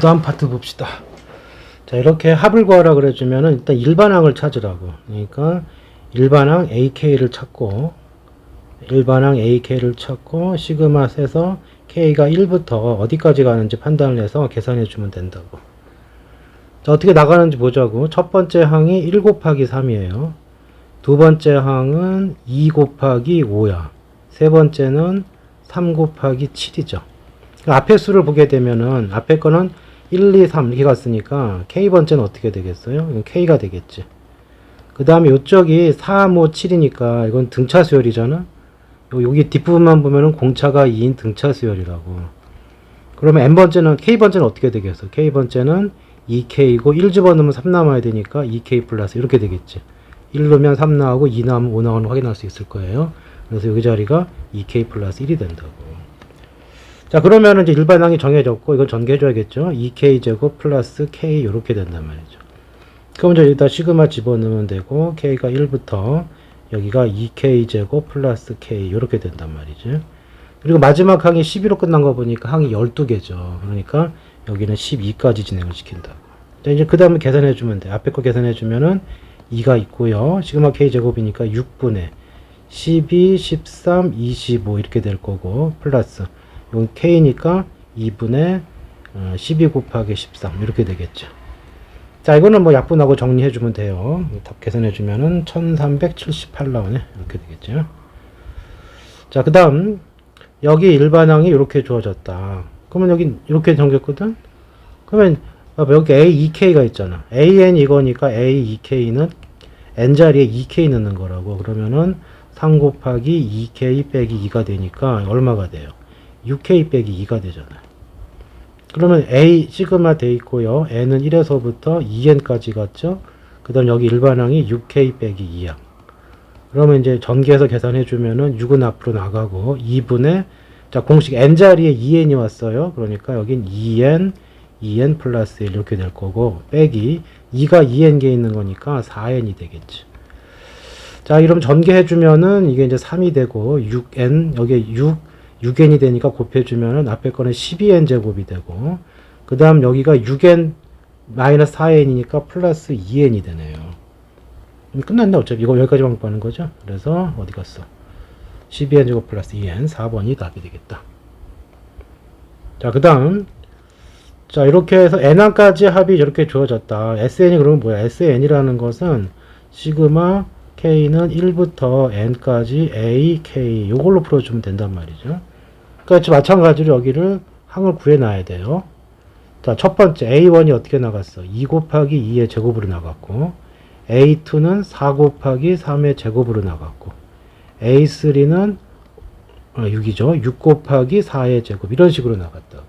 다음 파트 봅시다. 자, 이렇게 합을 구하라 그래주면은 일단 일반항을 찾으라고. 그러니까 일반항 AK를 찾고, 시그마 세서 K가 1부터 어디까지 가는지 판단을 해서 계산해 주면 된다고. 자, 어떻게 나가는지 보자고. 첫 번째 항이 1 곱하기 3이에요. 두 번째 항은 2 곱하기 5야. 세 번째는 3 곱하기 7이죠. 앞에 수를 보게 되면은 앞에 거는 1, 2, 3 이렇게 갔으니까 K번째는 어떻게 되겠어요? K가 되겠지. 그 다음에 이쪽이 3, 5, 7이니까 이건 등차 수열이잖아. 여기 뒷부분만 보면은 공차가 2인 등차 수열이라고. 그러면 N번째는 K번째는 어떻게 되겠어? K번째는 2K고 1 집어넣으면 3 남아야 되니까 2K 플러스 이렇게 되겠지. 1 넣으면 3 나오고 2 나오면 5 나오는 거 확인할 수 있을 거예요. 그래서 여기 자리가 2K 플러스 1이 된다고. 자, 그러면은 이제 일반항이 정해졌고, 이건 전개해줘야겠죠. 2K제곱 플러스 K, 이렇게 된단 말이죠. 그럼 이제 여기다 시그마 집어넣으면 되고, K가 1부터 여기가 2K제곱 플러스 K, 이렇게 된단 말이죠. 그리고 마지막 항이 12로 끝난 거 보니까 항이 12개죠. 그러니까 여기는 12까지 진행을 시킨다고. 자, 이제 그 다음에 계산해주면 돼. 앞에 거 계산해주면은 2가 있고요. 시그마 K제곱이니까 6분의 12, 13, 25 이렇게 될 거고, 플러스 이건 K니까 2분의 12 곱하기 13 이렇게 되겠죠. 자, 이거는 뭐 약분하고 정리해주면 돼요. 답 계산해주면은 1378 나오네. 이렇게 되겠죠. 자, 그 다음 여기 일반항이 이렇게 주어졌다. 그러면 여기 이렇게 정겼거든. 그러면 여기 A, 2K가 있잖아. AN 이거니까 A, 2K는 N자리에 2K 넣는 거라고. 그러면은 3 곱하기 2K 빼기 2가 되니까 얼마가 돼요? 6K 빼기 2가 되잖아요. 그러면 A 시그마 돼 있고요. N은 1에서부터 2N까지 갔죠. 그 다음 여기 일반항이 6K 빼기 2야. 그러면 이제 전개해서 계산해 주면은 6은 앞으로 나가고 2분의 자, 공식 N자리에 2N이 왔어요. 그러니까 여긴 2N 플러스 1 이렇게 될 거고 빼기 2가 2N개 있는 거니까 4N이 되겠지. 자, 이러면 전개해 주면은 이게 이제 3이 되고 6N 여기에 6N이 되니까 곱해주면은 앞에 거는 12N 제곱이 되고 그 다음 여기가 6N 마이너스 4N이니까 플러스 2N이 되네요. 끝났네. 어차피 이거 여기까지만 구하는 거죠. 그래서 어디 갔어? 12N 제곱 플러스 2N 4번이 답이 되겠다. 자, 그 다음 자, 이렇게 해서 N항까지 합이 이렇게 주어졌다. SN이 그러면 뭐야? SN이라는 것은 시그마 K는 1부터 N까지 A, K 요걸로 풀어주면 된단 말이죠. 그러니까 마찬가지로 여기를 항을 구해놔야 돼요. 자, 첫 번째 A1이 어떻게 나갔어? 2 곱하기 2의 제곱으로 나갔고 A2는 4 곱하기 3의 제곱으로 나갔고 A3는 6이죠. 6 곱하기 4의 제곱 이런 식으로 나갔다고.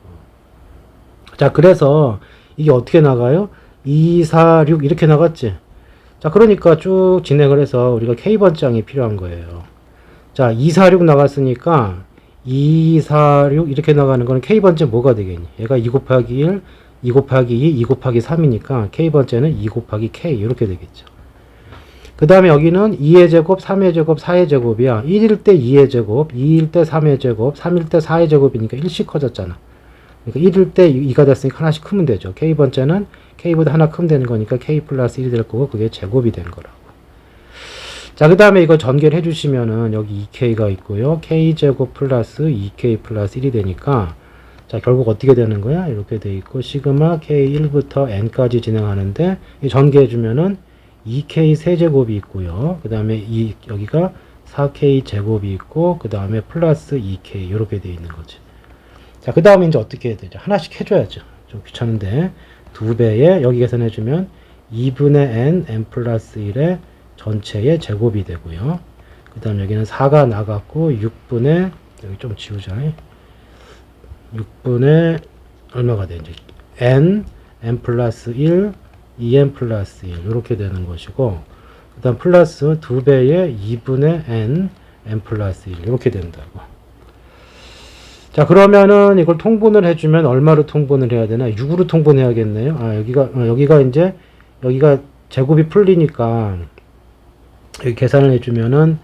자, 그래서 이게 어떻게 나가요? 2, 4, 6 이렇게 나갔지. 자, 그러니까 쭉 진행을 해서 우리가 K번장이 필요한 거예요. 자, 2, 4, 6 나갔으니까 2, 4, 6 이렇게 나가는 거는 K번째 뭐가 되겠니? 얘가 2 곱하기 1, 2 곱하기 2, 2 곱하기 3이니까 K번째는 2 곱하기 K 이렇게 되겠죠. 그 다음에 여기는 2의 제곱, 3의 제곱, 4의 제곱이야. 1일 때 2의 제곱, 2일 때 3의 제곱, 3일 때 4의 제곱이니까 1씩 커졌잖아. 그러니까 1일 때 2가 됐으니까 하나씩 크면 되죠. K번째는 K보다 하나 크면 되는 거니까 K 플러스 1이 될 거고 그게 제곱이 된 거라고. 자, 그 다음에 이거 전개를 해주시면은 여기 2K가 있고요. K제곱 플러스 2K 플러스 1이 되니까 자, 결국 어떻게 되는 거야? 이렇게 돼 있고 시그마 K1부터 N까지 진행하는데 전개해주면은 2K 세제곱이 있고요. 그 다음에 여기가 4K 제곱이 있고 그 다음에 플러스 2K 이렇게 돼 있는 거지. 자, 그 다음에 이제 어떻게 해야 되죠? 하나씩 해줘야죠. 좀 귀찮은데 2배에 여기 계산해주면 2분의 N 플러스 1의 전체의 제곱이 되고요. 그 다음 여기는 4가 나갔고 6분의 여기 좀 지우자. 6분의 얼마가 되는지 N 플러스 1 2N 플러스 1 이렇게 되는 것이고 그 다음 플러스 2배의 2분의 N 플러스 1 이렇게 된다고. 자, 그러면은 이걸 통분을 해주면 얼마로 통분을 해야 되나? 6으로 통분해야겠네요. 아, 여기가 이제 여기가 제곱이 풀리니까 여기 계산을 해주면은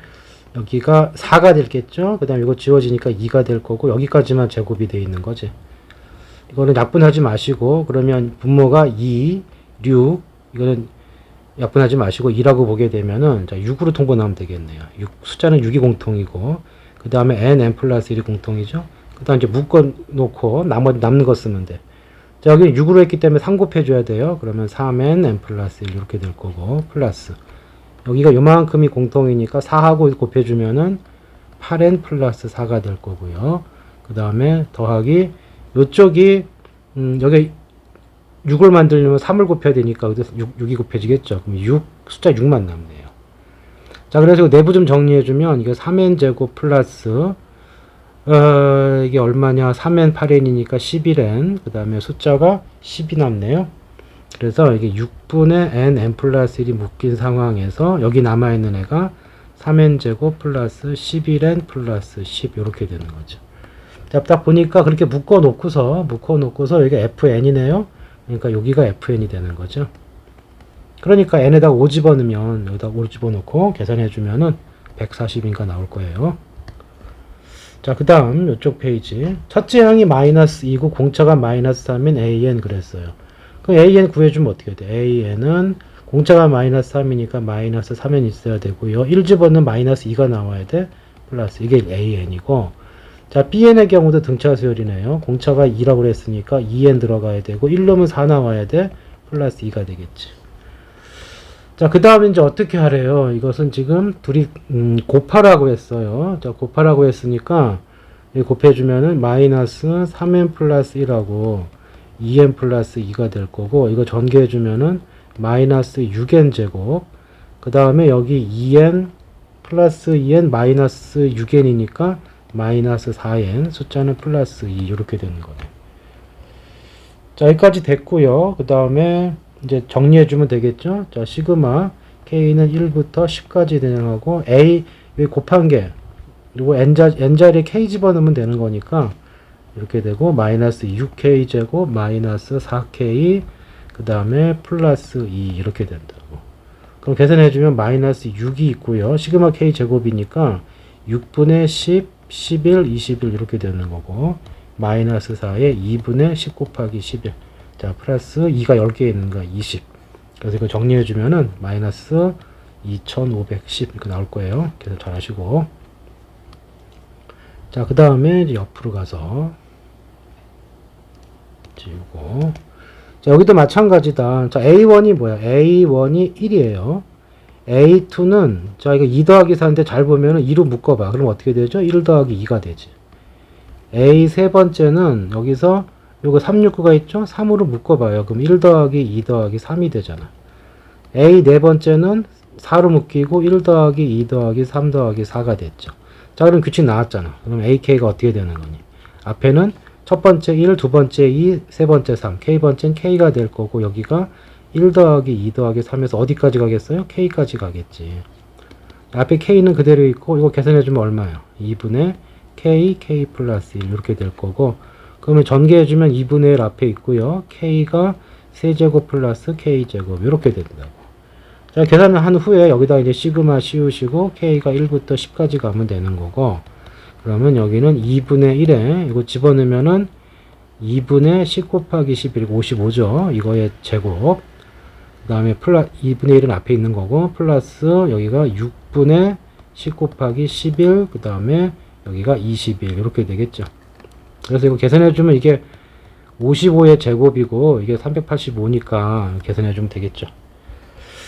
여기가 4가 되겠죠. 그 다음 이거 지워지니까 2가 될 거고 여기까지만 제곱이 되어 있는 거지. 이거는 약분하지 마시고, 그러면 분모가 2, 6, 이거는 약분하지 마시고 2라고 보게 되면은, 자, 6으로 통분하면 되겠네요. 숫자는 6이 공통이고, 그 다음에 n 플러스 1이 공통이죠. 그 다음 이제 묶어 놓고, 남는 거 쓰면 돼. 자, 여기 6으로 했기 때문에 3 곱해줘야 돼요. 그러면 3n 플러스 1 이렇게 될 거고, 플러스. 여기가 요만큼이 공통이니까 4하고 곱해주면은 8n 플러스 4가 될 거고요. 그 다음에 더하기, 요쪽이, 여기 6을 만들려면 3을 곱해야 되니까, 그래서 6이 곱해지겠죠. 그럼 숫자 6만 남네요. 자, 그래서 내부 좀 정리해주면, 이게 3n제곱 플러스, 이게 얼마냐, 3n 8n이니까 11n, 그 다음에 숫자가 10이 남네요. 그래서 이게 6분의 n 플러스 1이 묶인 상황에서, 여기 남아있는 애가 3n제곱 플러스 11n 플러스 10, 이렇게 되는 거죠. 자, 딱 보니까 그렇게 묶어놓고서 이게 fn이네요. 그러니까 여기가 fn이 되는 거죠. 그러니까 n에다가 5 집어넣으면, 여기다 5 집어넣고 계산해주면은 140인가 나올 거예요. 자, 그 다음 이쪽 페이지. 첫째 항이 마이너스 2고 공차가 마이너스 3인 an 그랬어요. 그럼 an 구해주면 어떻게 돼? an은 공차가 마이너스 3이니까 마이너스 3n 있어야 되고요. 1 집어넣으면 마이너스 2가 나와야 돼. 플러스 이게 an이고, 자, bn의 경우도 등차 수열이네요. 공차가 2라고 그랬으니까 2n 들어가야 되고, 1 넣으면 4 나와야 돼. 플러스 2가 되겠지. 자, 그 다음에 이제 어떻게 하래요? 이것은 지금 둘이 곱하라고 했어요. 자, 곱하라고 했으니까 곱해주면은 마이너스 3n 플러스 1하고 2n 플러스 2가 될 거고, 이거 전개해주면은 마이너스 6n 제곱, 그 다음에 여기 2n 플러스 2n 마이너스 6n이니까 마이너스 4n, 숫자는 플러스 2, 이렇게 되는 거네. 자, 여기까지 됐고요. 그 다음에 이제 정리해주면 되겠죠. 자, 시그마 k는 1부터 10까지 진행하고, a 여기 곱한 게, 그리고 n자리에 k 집어넣으면 되는 거니까 이렇게 되고, 마이너스 6k 제곱 마이너스 4k, 그 다음에 플러스 2, 이렇게 된다고. 그럼 계산해주면 마이너스 6이 있고요. 시그마 k 제곱이니까 6분의 10, 11, 21 이렇게 되는 거고, 마이너스 4에 2분의 10 곱하기 11. 자, 플러스 2가 10개 있는 거 20. 그래서 이거 정리해주면은 마이너스 2510 이렇게 나올 거예요. 계산 잘 하시고. 자, 그 다음에 이제 옆으로 가서 지우고. 자, 여기도 마찬가지다. 자, A1이 뭐야? A1이 1이에요. A2는, 자, 이거 2 더하기 4인데 잘 보면은 2로 묶어봐. 그럼 어떻게 되죠? 1 더하기 2가 되지. A 세 번째는 여기서 요거 369가 있죠? 3으로 묶어봐요. 그럼 1 더하기 2 더하기 3이 되잖아. A 네 번째는 4로 묶이고 1 더하기 2 더하기 3 더하기 4가 됐죠. 자, 그럼 규칙 나왔잖아. 그럼 AK가 어떻게 되는 거니? 앞에는 첫 번째 1, 두 번째 2, 세 번째 3, K번째는 K가 될 거고, 여기가 1 더하기 2 더하기 3에서 어디까지 가겠어요? K까지 가겠지. 앞에 K는 그대로 있고, 이거 계산해주면 얼마야? 2분의 K, K 플러스 1 이렇게 될 거고, 그러면 전개해주면 2분의 1 앞에 있고요. K가 세제곱 플러스 K제곱 이렇게 된다고. 자, 계산을 한 후에 여기다 이제 시그마 씌우시고 K가 1부터 10까지 가면 되는 거고, 그러면 여기는 2분의 1에 이거 집어넣으면은 2분의 10 곱하기 11, 55죠. 이거의 제곱. 그 다음에 2분의 1은 앞에 있는 거고, 플러스 여기가 6분의 10 곱하기 11, 그 다음에 여기가 21 이렇게 되겠죠. 그래서 이거 계산해주면 이게 55의 제곱이고 이게 385니까 계산해주면 되겠죠.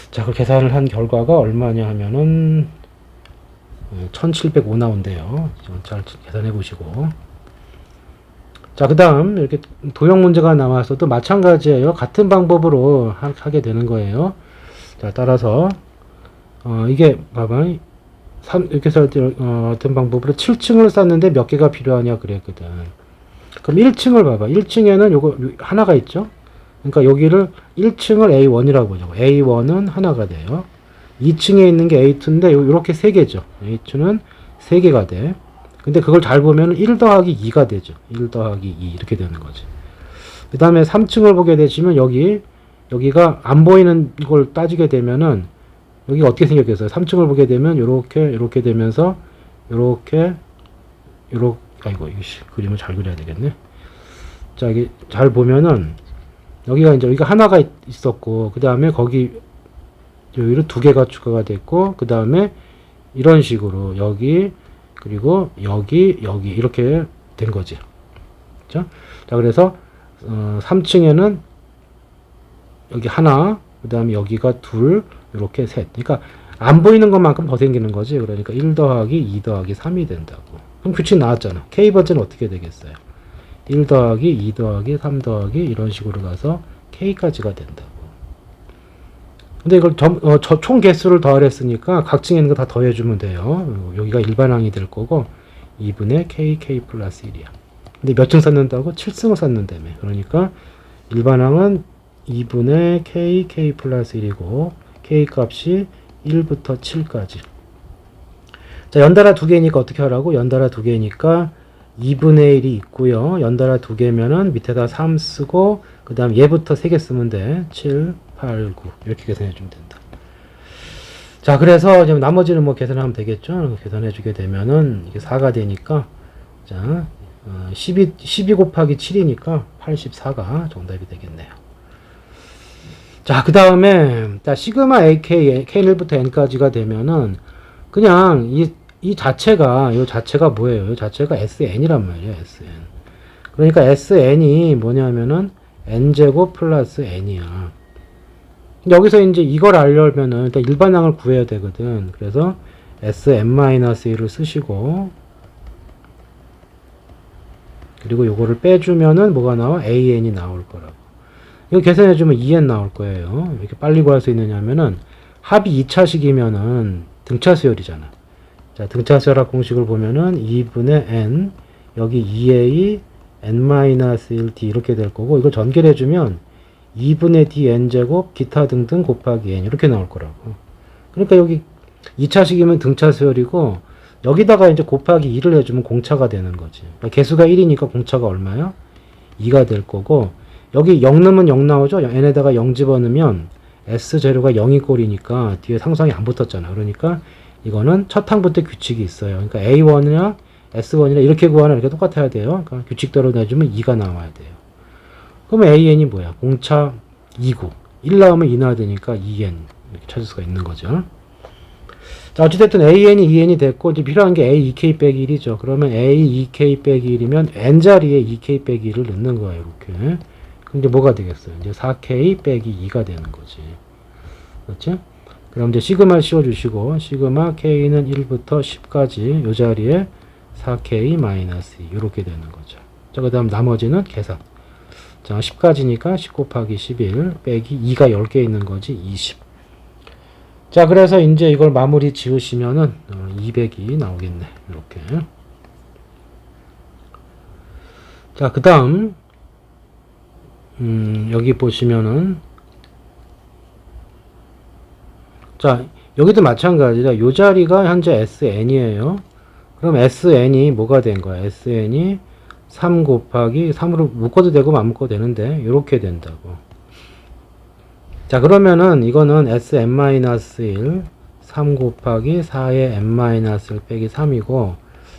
자, 그 계산을 한 결과가 얼마냐 하면은 1705 나온대요. 잘 계산해 보시고. 자, 그 다음 이렇게 도형 문제가 나와서도 마찬가지예요. 같은 방법으로 하게 되는 거예요. 자, 따라서 이게 봐봐. 이렇게 살 때 어떤 방법으로 7층을 쌓는데 몇 개가 필요하냐 그랬거든. 그럼 1층을 봐봐. 1층에는 요거 하나가 있죠. 그러니까 여기를 1층을 A1이라고 보죠. A1은 하나가 돼요. 2층에 있는 게 A2인데 요렇게 3개죠. A2는 3개가 돼. 근데 그걸 잘 보면 1 더하기 2가 되죠. 1 더하기 2 이렇게 되는 거지. 그 다음에 3층을 보게 되시면 여기가 안 보이는 걸 따지게 되면은 여기가 어떻게 생겼겠어요? 3층을 보게 되면 요렇게 되면서 요렇게 아이고, 그림을 잘 그려야 되겠네. 자, 이게 잘 보면은 여기가 이제 여기가 하나가 있었고 그 다음에 거기 여기로 두 개가 추가가 됐고 그 다음에 이런 식으로 여기 그리고 여기 이렇게 된 거지. 그죠? 자, 그래서 3층에는 여기 하나, 그 다음에 여기가 둘, 이렇게 셋. 그러니까 안 보이는 것만큼 더 생기는 거지. 그러니까 1 더하기 2 더하기 3이 된다고. 그럼 규칙 나왔잖아. K번째는 어떻게 되겠어요? 1 더하기 2 더하기 3 더하기 이런 식으로 가서 K까지가 된다고. 근데 이걸 총 개수를 더하랬으니까 각 층에 있는 거 다 더해주면 돼요. 여기가 일반항이 될 거고 2분의 K 플러스 1이야. 근데 몇 층 쌓는다고? 7층을 쌓는다며. 그러니까 일반항은 2분의 K 플러스 1이고 K 값이 1부터 7까지. 자, 연달아 두 개니까 어떻게 하라고? 연달아 두 개니까 2분의 1이 있고요. 연달아 두 개면은 밑에다 3 쓰고 그 다음 얘부터 3개 쓰면 돼. 7, 8, 9 이렇게 계산해 주면 된다. 자, 그래서 이제 나머지는 뭐 계산하면 되겠죠. 계산해 주게 되면은 이게 4가 되니까 자 12 곱하기 7이니까 84가 정답이 되겠네요. 자, 그 다음에 시그마 AK K1부터 N까지가 되면은 그냥 이 자체가 뭐예요? 이 자체가 SN이란 말이에요. SN. 그러니까 SN이 뭐냐면은 N제곱 플러스 N이야. 여기서 이제 이걸 알려면은 일단 일반항을 구해야 되거든. 그래서 Sn-1을 쓰시고 그리고 요거를 빼주면은 뭐가 나와? AN이 나올 거라고. 이거 계산해주면 2n 나올 거예요. 왜 이렇게 빨리 구할 수 있느냐면은 합이 2차식이면은 등차수열이잖아. 자, 등차수열학 공식을 보면은 2분의 n 여기 2a n-1d 이렇게 될 거고 이걸 전개해주면 2분의 d n제곱 기타 등등 곱하기 n 이렇게 나올 거라고. 그러니까 여기 2차식이면 등차수열이고 여기다가 이제 곱하기 2를 해주면 공차가 되는 거지. 그러니까 개수가 1이니까 공차가 얼마야? 2가 될 거고 여기 0 넣으면 0 나오죠? n에다가 0 집어넣으면 s 재료가 0이 꼴이니까 뒤에 상수항이 안 붙었잖아. 그러니까 이거는 첫 항부터 규칙이 있어요. 그러니까 a1이나 s1이나 이렇게 구하나 이렇게 똑같아야 돼요. 그러니까 규칙대로 내주면 2가 나와야 돼요. 그러면 an이 뭐야? 공차 2고 1 나오면 2 나와야 되니까 2n 이렇게 찾을 수가 있는 거죠. 자, 어찌됐든 an이 2n이 됐고 이제 필요한 게 a 2k 빼기 1이죠. 그러면 a 2k 빼기 1이면 n자리에 2k 빼기 1을 넣는 거예요. 이렇게. 그럼 이제 뭐가 되겠어요? 이제 4k 빼기 2가 되는 거지. 그렇죠? 그럼 이제 시그마 씌워주시고 시그마 k는 1부터 10까지 요 자리에 4k 마이너스 2 이렇게 되는 거죠. 자, 그 다음 나머지는 계산. 자, 10까지니까 10 곱하기 11 빼기 2가 10개 있는 거지 20. 자, 그래서 이제 이걸 마무리 지으시면은 200이 나오겠네. 이렇게. 자, 그 다음 여기 보시면은 자, 여기도 마찬가지다. 요 자리가 현재 SN이에요. 그럼 SN이 뭐가 된 거야? SN이 3 곱하기 3으로 묶어도 되고 안 묶어도 되는데 이렇게 된다고. 자, 그러면은 이거는 Sn-1 3 곱하기 4의 n-1 빼기 3이고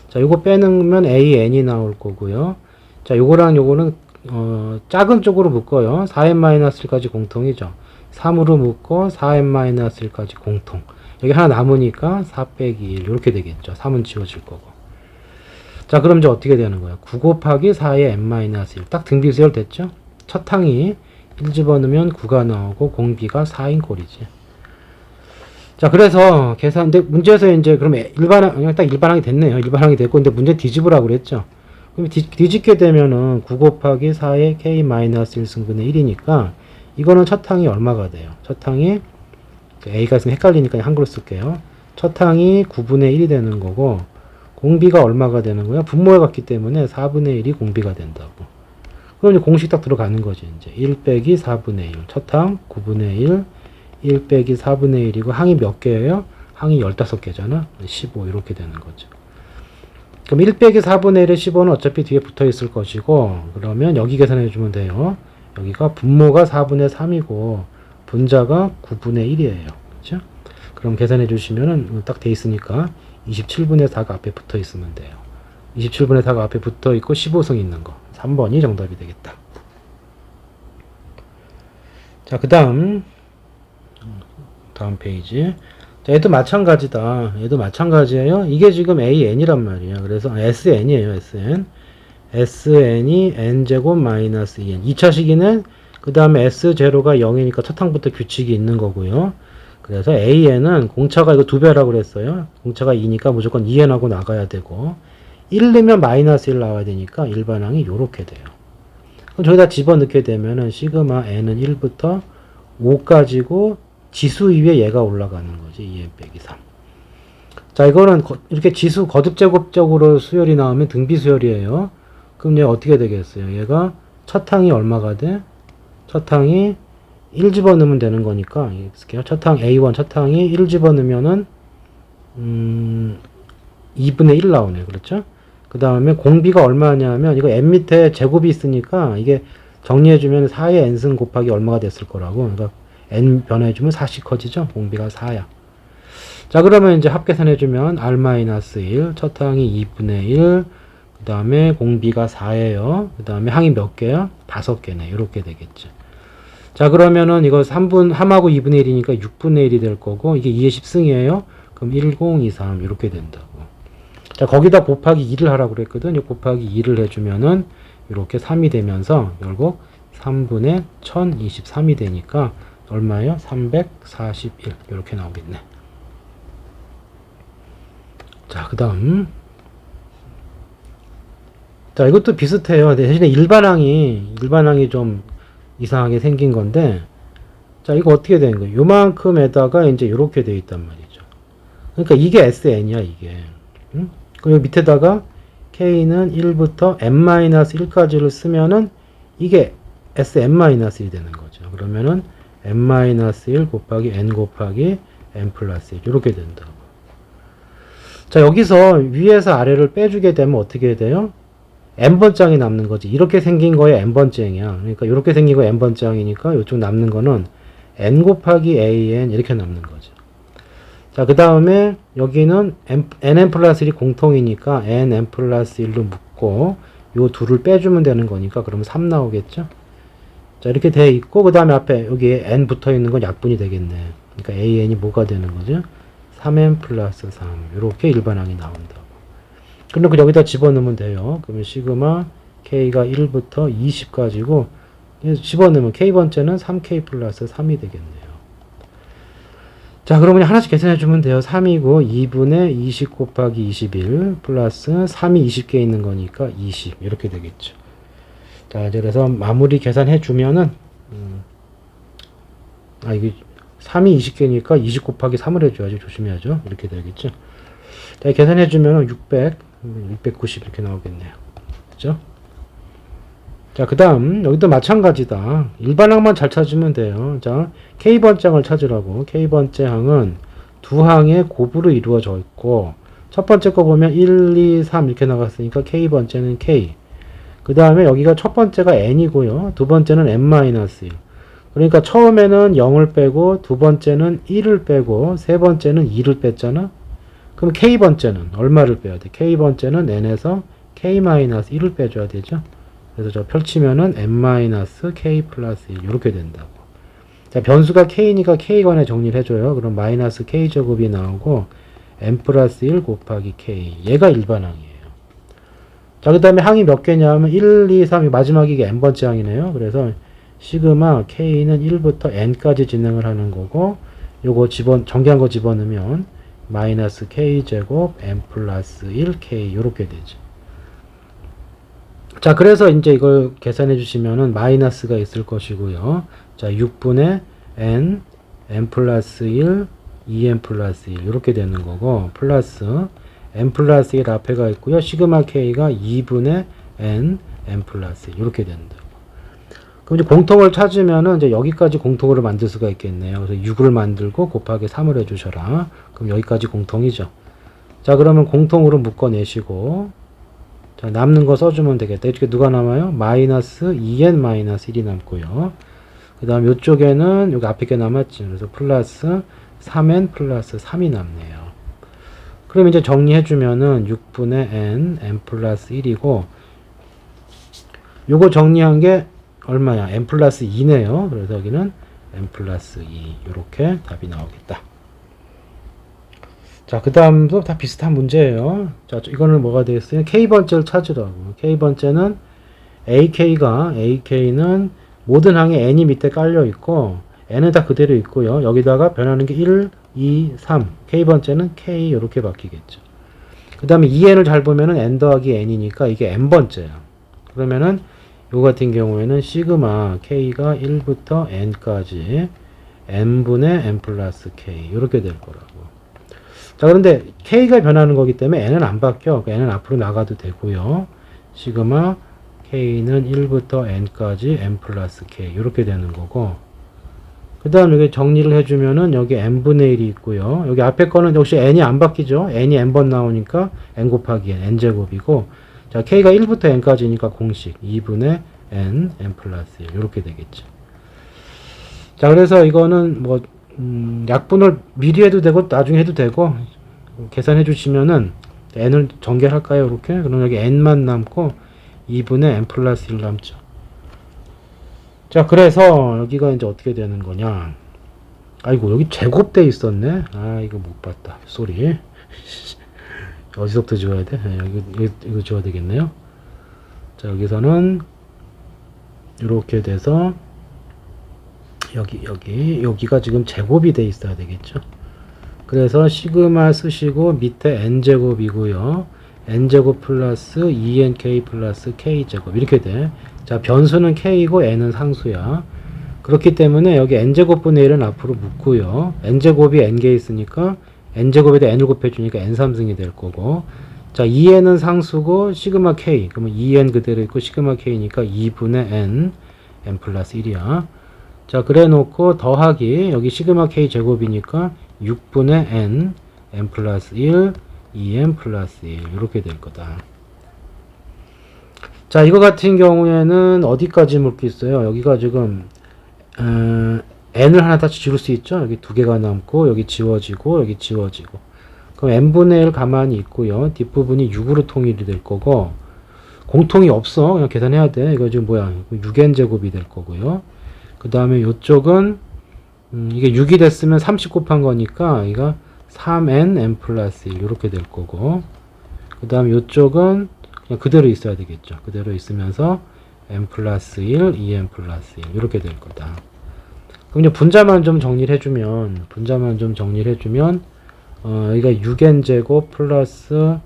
자, 요거 빼놓으면 AN이 나올 거고요. 자, 요거랑 요거는 작은 쪽으로 묶어요. 4n-1까지 공통이죠. 3으로 묶고 4n-1까지 공통. 여기 하나 남으니까 4 빼기 1 이렇게 되겠죠. 3은 지워질 거고. 자, 그럼 이제 어떻게 되는 거야? 9 곱하기 4의 n-1. 딱 등비수열 됐죠? 첫 항이 1 집어넣으면 9가 나오고 공비가 4인 꼴이지. 자, 그래서 계산, 근데 문제에서 이제 그러면 딱 일반항이 됐네요. 일반항이 됐고, 근데 문제 뒤집으라고 그랬죠. 그럼 뒤집게 되면은 9 곱하기 4의 k-1 승분의 1이니까 이거는 첫 항이 얼마가 돼요? 첫 항이 a가 있으면 헷갈리니까 한글로 쓸게요. 첫 항이 9분의 1이 되는 거고 공비가 얼마가 되는 거야? 분모에 갔기 때문에 4분의 1이 공비가 된다고. 그럼 이제 공식 딱 들어가는 거지. 이제 1 빼기 4분의 1. 첫 항 9분의 1. 1 빼기 4분의 1이고 항이 몇 개예요? 항이 15개잖아. 15 이렇게 되는 거죠. 그럼 1 빼기 4분의 1의 15는 어차피 뒤에 붙어 있을 것이고 그러면 여기 계산해 주면 돼요. 여기가 분모가 4분의 3이고 분자가 9분의 1이에요. 그렇죠? 그럼 계산해 주시면은 딱 돼 있으니까 27분의 4가 앞에 붙어 있으면 돼요. 27분의 4가 앞에 붙어 있고 15승 있는 거. 3번이 정답이 되겠다. 자, 그 다음 페이지. 자, 얘도 마찬가지다. 얘도 마찬가지예요. 이게 지금 AN이란 말이에요. 그래서 SN이에요. SN. SN이 N제곱 마이너스 2N. 2차 시기는 그 다음에 S0가 0이니까 첫 항부터 규칙이 있는 거고요. 그래서 AN은 공차가 이거 2배라고 그랬어요. 공차가 2니까 무조건 2N하고 나가야 되고 1 넣으면 마이너스 1 나와야 되니까 일반항이 요렇게 돼요. 그럼 저기다 집어넣게 되면은 시그마 N은 1부터 5까지고 지수 위에 얘가 올라가는 거지. 2N 빼기 3. 자, 이거는 이렇게 지수 거듭제곱적으로 수열이 나오면 등비 수열이에요. 그럼 얘 어떻게 되겠어요? 얘가 첫 항이 얼마가 돼? 첫 항이 1 집어넣으면 되는 거니까 이렇게 첫 항 A1 첫 항이 1 집어넣으면은 2분의 1 나오네. 그렇죠? 그 다음에 공비가 얼마냐면 이거 n 밑에 제곱이 있으니까 이게 정리해주면 4의 n승 곱하기 얼마가 됐을 거라고. 그러니까 n 변해주면 4씩 커지죠. 공비가 4야. 자, 그러면 이제 합계산해주면 r-1 첫 항이 2분의 1 그 다음에 공비가 4예요. 그 다음에 항이 몇 개야? 5개네. 이렇게 되겠죠. 자, 그러면은 이거 3분 함하고 2분의 1이니까 6분의 1이 될 거고 이게 2의 10승이에요. 그럼 10, 23 이렇게 된다고. 자, 거기다 곱하기 2를 하라고 그랬거든. 곱하기 2를 해주면은 이렇게 3이 되면서 결국 3분의 1023이 되니까 얼마예요? 341 이렇게 나오겠네. 자, 그 다음 자, 이것도 비슷해요. 대신에 일반항이 좀 이상하게 생긴 건데 자, 이거 어떻게 되는 거예요? 요만큼에다가 이제 이렇게 되어 있단 말이죠. 그러니까 이게 SN이야 이게. 응? 그리고 밑에다가 K는 1부터 n-1까지를 쓰면은 이게 Sn-1이 되는 거죠. 그러면은 n-1 곱하기 n 곱하기 n 플러스 1 이렇게 된다고. 자, 여기서 위에서 아래를 빼주게 되면 어떻게 돼요? n번장이 남는 거지. 이렇게 생긴 거에 n번장이야. 그러니까 이렇게 생긴 거 n번장이니까 이쪽 남는 거는 n 곱하기 an 이렇게 남는 거죠. 자, 그 다음에 여기는 nn 플러스 1이 공통이니까 nn 플러스 1로 묶고 요 둘을 빼주면 되는 거니까 그러면 3 나오겠죠. 자, 이렇게 돼 있고 그 다음에 앞에 여기에 n 붙어 있는 건 약분이 되겠네. 그러니까 an이 뭐가 되는 거죠? 3n 플러스 3 이렇게 일반항이 나온다고. 그럼 여기다 집어넣으면 돼요. 그러면 시그마 k가 1부터 20까지고 집어넣으면 k번째는 3k 플러스 3이 되겠네요. 자, 그러면 하나씩 계산해 주면 돼요. 3이고 2분의 20 곱하기 21 플러스 3이 20개 있는 거니까 20 이렇게 되겠죠. 자, 이제 그래서 마무리 계산해 주면은 이게 3이 20개니까 20 곱하기 3을 해줘야지. 조심해야죠. 이렇게 되겠죠. 자, 계산해 주면 690 이렇게 나오겠네요. 그죠? 자, 그 다음 여기도 마찬가지다. 일반항만 잘 찾으면 돼요. 자, K번장을 찾으라고. K번째 항은 두 항의 곱으로 이루어져 있고 첫 번째 거 보면 1, 2, 3 이렇게 나갔으니까 K번째는 K. 그 다음에 여기가 첫 번째가 N이고요. 두 번째는 N-1. 그러니까 처음에는 0을 빼고 두 번째는 1을 빼고 세 번째는 2를 뺐잖아. 그럼 K번째는 얼마를 빼야 돼? K번째는 N에서 K-1을 빼줘야 되죠. 그래서 저 펼치면은 n-k 플러스 1 이렇게 된다고. 자, 변수가 k니까 k관에 정리를 해줘요. 그럼 마이너스 k 제곱이 나오고 n 플러스 1 곱하기 k 얘가 일반항이에요. 자, 그 다음에 항이 몇 개냐면 1, 2, 3이 마지막이 이게 n번째 항이네요. 그래서 시그마 k는 1부터 n까지 진행을 하는 거고 요거 정기한 거 집어넣으면 마이너스 k 제곱 n 플러스 1 k 이렇게 되죠. 자, 그래서 이제 이걸 계산해 주시면은 마이너스가 있을 것이고요. 자, 6분의 n 플러스 1, 2n 플러스 1 이렇게 되는 거고 플러스 n 플러스 1 앞에가 있고요. 시그마 k가 2분의 n 플러스 1 이렇게 된다. 그럼 이제 공통을 찾으면은 이제 여기까지 공통으로 만들 수가 있겠네요. 그래서 6을 만들고 곱하기 3을 해주셔라. 그럼 여기까지 공통이죠. 자, 그러면 공통으로 묶어내시고 자, 남는 거 써주면 되겠다. 이렇게 누가 남아요? 마이너스 2n 마이너스 1이 남고요. 그 다음 이쪽에는 여기 앞에 게 남았지. 그래서 플러스 3n 플러스 3이 남네요. 그럼 이제 정리해주면은 6분의 n 플러스 1이고, 요거 정리한 게 얼마야? n 플러스 2네요. 그래서 여기는 n 플러스 2. 요렇게 답이 나오겠다. 자, 그 다음도 다 비슷한 문제예요. 자, 이거는 뭐가 되겠어요? K번째를 찾으라고. K번째는 AK는 모든 항에 n이 밑에 깔려 있고, n은 다 그대로 있고요. 여기다가 변하는 게 1, 2, 3. K번째는 K 이렇게 바뀌겠죠. 그 다음에 2n을 잘 보면은 n 더하기 n이니까 이게 n번째야. 그러면은 요 같은 경우에는 시그마 K가 1부터 n까지 n분의 n 플러스 K 이렇게 될 거라고. 자, 그런데 K가 변하는 거기 때문에 n은 안 바뀌어. n은 앞으로 나가도 되고요. 시그마 K는 1부터 n까지 n 플러스 K 이렇게 되는 거고, 그 다음 여기 정리를 해주면은 여기 n분의 1이 있고요. 여기 앞에 거는 역시 n이 안 바뀌죠. n이 n번 나오니까 n 곱하기 n, n제곱이고, 자, K가 1부터 n까지니까 공식 2분의 n 플러스 1 이렇게 되겠죠. 자, 그래서 이거는 뭐 약분을 미리 해도 되고 나중에 해도 되고 계산해 주시면은 n을 전개할까요? 이렇게. 그럼 여기 n만 남고 2분의 n 플러스 1 남죠. 자, 그래서 여기가 이제 어떻게 되는 거냐. 아이고, 여기 제곱돼 있었네. 아, 이거 못 봤다. 쏘리. 어디서부터 지워야 돼? 이거 지워야 되겠네요. 자, 여기서는 이렇게 돼서 여기가 지금 제곱이 돼 있어야 되겠죠. 그래서 시그마 쓰시고 밑에 n제곱이고요. n제곱 플러스 2nk 플러스 k제곱 이렇게 돼. 자, 변수는 k이고 n은 상수야. 그렇기 때문에 여기 n제곱분의 1은 앞으로 묻고요. n제곱이 n개 있으니까 n제곱에다 n을 곱해주니까 n3승이 될 거고, 자, 2n은 상수고 시그마 k 그러면 2n 그대로 있고 시그마 k니까 2분의 n 플러스 1이야. 자, 그래 놓고 더하기 여기 시그마 k 제곱이니까 6분의 n 플러스 1 2n 플러스 1 이렇게 될 거다. 자, 이거 같은 경우에는 어디까지 물게 있어요? 여기가 지금 n을 하나 다시 지울 수 있죠? 여기 두 개가 남고 여기 지워지고 여기 지워지고, 그럼 n분의 1 가만히 있고요. 뒷부분이 6으로 통일이 될 거고, 공통이 없어. 그냥 계산해야 돼. 이거 지금 뭐야? 6n 제곱이 될 거고요. 그 다음에 요쪽은 이게 6이 됐으면 30 곱한 거니까 이거 3n 플러스 1 이렇게 될 거고, 그 다음 요쪽은 그냥 그대로 있어야 되겠죠. 그대로 있으면서 n 플러스 1, 2n 플러스 1 이렇게 될 거다. 그럼 이제 분자만 좀 정리를 해주면 여기가 6n 제곱 플러스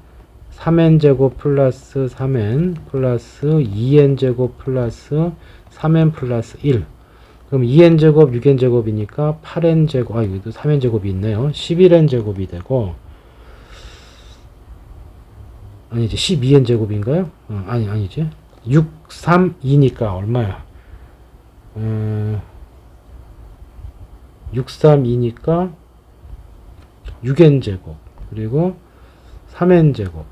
3n 제곱 플러스 3n 플러스 2n 제곱 플러스 3n 플러스 1. 그럼 2n 제곱 6n 제곱이니까 8n 제곱, 여기도 3n 제곱이 있네요. 11n 제곱이 되고, 아니지, 12n 제곱인가요? 아니지. 6, 3, 2니까 얼마야? 6, 3, 2니까 6n 제곱, 그리고 3n 제곱,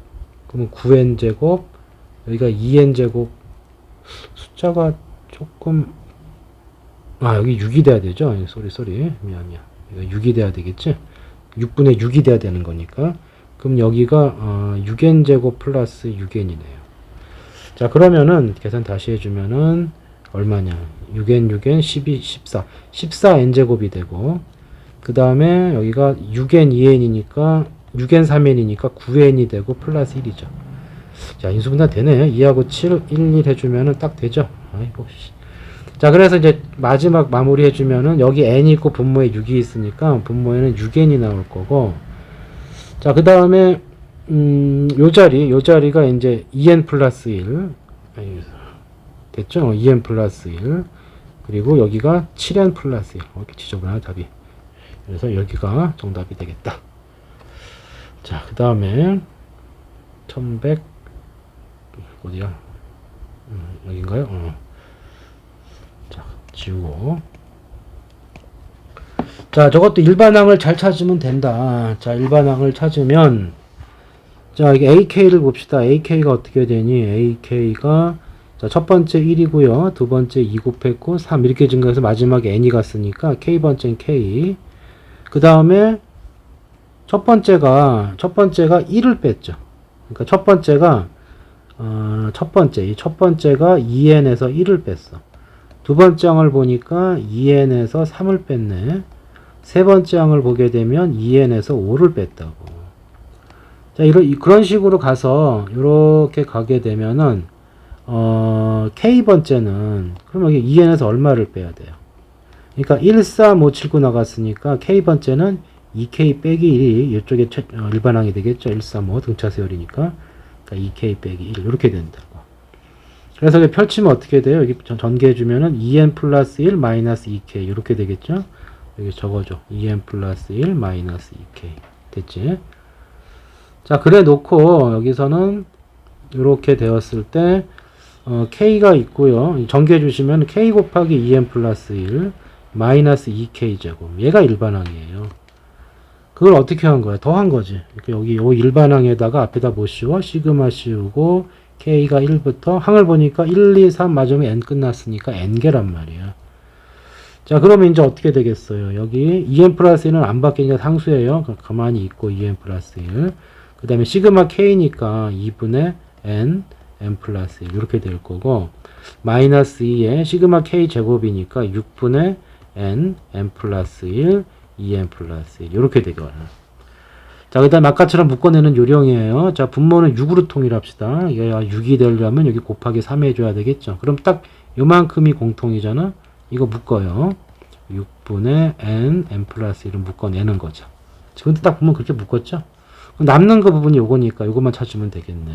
그러면 9n 제곱, 여기가 2n 제곱, 숫자가 조금, 여기 6이 돼야 되죠? 쏘리. 미안. 이거 6이 돼야 되겠지? 6분의 6이 돼야 되는 거니까. 그럼 여기가 6n 제곱 플러스 6n이네요. 자, 그러면은 계산 다시 해주면은 얼마냐? 6n 12 14 14n 제곱이 되고, 그 다음에 여기가 6n 2n이니까 6n 3n이니까 9n이 되고 플러스 1이죠. 자, 인수분해 되네. 2하고 7 1 해주면은 딱 되죠. 아이고 씨. 자, 그래서 이제 마지막 마무리 해주면은 여기 n이 있고 분모에 6이 있으니까 분모에는 6n이 나올 거고, 자, 그 다음에 요 자리가 이제 2n 플러스 1 됐죠? 2n 플러스 1, 그리고 여기가 7n 플러스 1. 이렇게 지저분하네 답이. 그래서 여기가 정답이 되겠다. 자, 그 다음에 1100 어디야? 여긴가요? 자, 지우고. 자, 저것도 일반항을 잘 찾으면 된다. 자, 일반항을 찾으면, 자, 이게 AK를 봅시다. AK가 어떻게 되니? AK가, 자, 첫 번째 1이고요. 두 번째 2 곱했고, 3 이렇게 증가해서 마지막에 n이 갔으니까, K번째는 K. 그 다음에, 첫 번째가 1을 뺐죠. 그러니까 첫 번째가 이 첫 번째가 2n에서 1을 뺐어. 두 번째 항을 보니까 2n에서 3을 뺐네. 세 번째 항을 보게 되면 2n에서 5를 뺐다고. 자, 그런 식으로 가서 이렇게 가게 되면은 K번째는 그럼 여기 2n에서 얼마를 빼야 돼요? 그러니까 1, 4, 5, 7, 9 나갔으니까 K번째는 2K 빼기 1이 이쪽에 일반항이 되겠죠. 1, 3, 5 등차 세열이니까. 그러니까 2K 빼기 1 이렇게 된다고. 그래서 이게 펼치면 어떻게 돼요? 여기 전개해주면은 2n 플러스 1 마이너스 2K 이렇게 되겠죠. 여기 적어줘. 2n 플러스 1 마이너스 2K 됐지? 자, 그래 놓고 여기서는 이렇게 되었을 때 K가 있고요. 전개해 주시면 K 곱하기 2n 플러스 1 마이너스 2K 제곱. 얘가 일반항이에요. 그걸 어떻게 한 거야? 더한 거지. 여기 요 일반항에다가 앞에다 뭐 씌워? 시그마 씌우고 K가 1부터 항을 보니까 1, 2, 3 맞으면 n 끝났으니까 n개란 말이야. 자, 그러면 이제 어떻게 되겠어요? 여기 2n 플러스 1은 안 바뀌니까 상수예요. 가만히 있고 2n 플러스 1. 그 다음에 시그마 K니까 2분의 n 플러스 1 이렇게 될 거고 마이너스 2에 시그마 K 제곱이니까 6분의 n 플러스 1 2n 플러스 1 이렇게 되거든요. 자, 그 다음 아까처럼 묶어내는 요령이에요. 자, 분모는 6으로 통일합시다. 이게 6이 되려면 여기 곱하기 3 해줘야 되겠죠. 그럼 딱 요만큼이 공통이잖아. 이거 묶어요. 6분의 n 플러스 1을 묶어내는 거죠. 지금 딱 보면 그렇게 묶었죠. 남는 거 부분이 요거니까 요것만 찾으면 되겠네.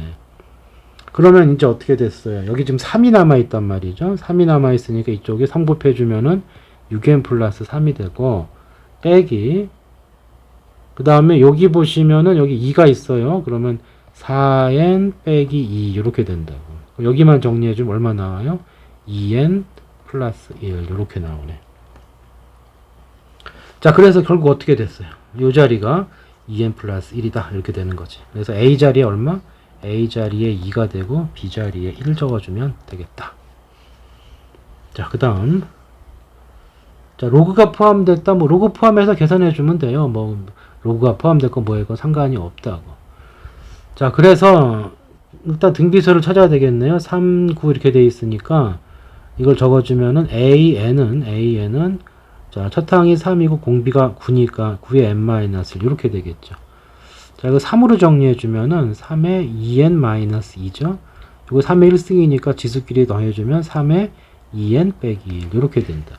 그러면 이제 어떻게 됐어요? 여기 지금 3이 남아있단 말이죠. 3이 남아있으니까 이쪽에 3 곱해주면은 6n 플러스 3이 되고 빼기 그 다음에 여기 보시면은 여기 2가 있어요. 그러면 4n 빼기 2 이렇게 된다고. 여기만 정리해주면 얼마 나와요? 2n 플러스 1 이렇게 나오네. 자, 그래서 결국 어떻게 됐어요? 이 자리가 2n 플러스 1이다 이렇게 되는 거지. 그래서 A 자리에 얼마? A 자리에 2가 되고 B 자리에 1 적어주면 되겠다. 자, 그 다음 자, 로그가 포함됐다. 뭐 로그 포함해서 계산해주면 돼요. 뭐 로그가 포함됐건 뭐했건 상관이 없다고. 자, 그래서 일단 등비수를 찾아야 되겠네요. 3, 9 이렇게 돼 있으니까 이걸 적어주면은 AN은 자, 첫 항이 3이고 공비가 9니까 9의 n-1 이렇게 되겠죠. 자, 이거 3으로 정리해주면은 3의 2n-2죠. 이거 3의 1승이니까 지수끼리 더해주면 3의 2n 빼기 1 이렇게 된다.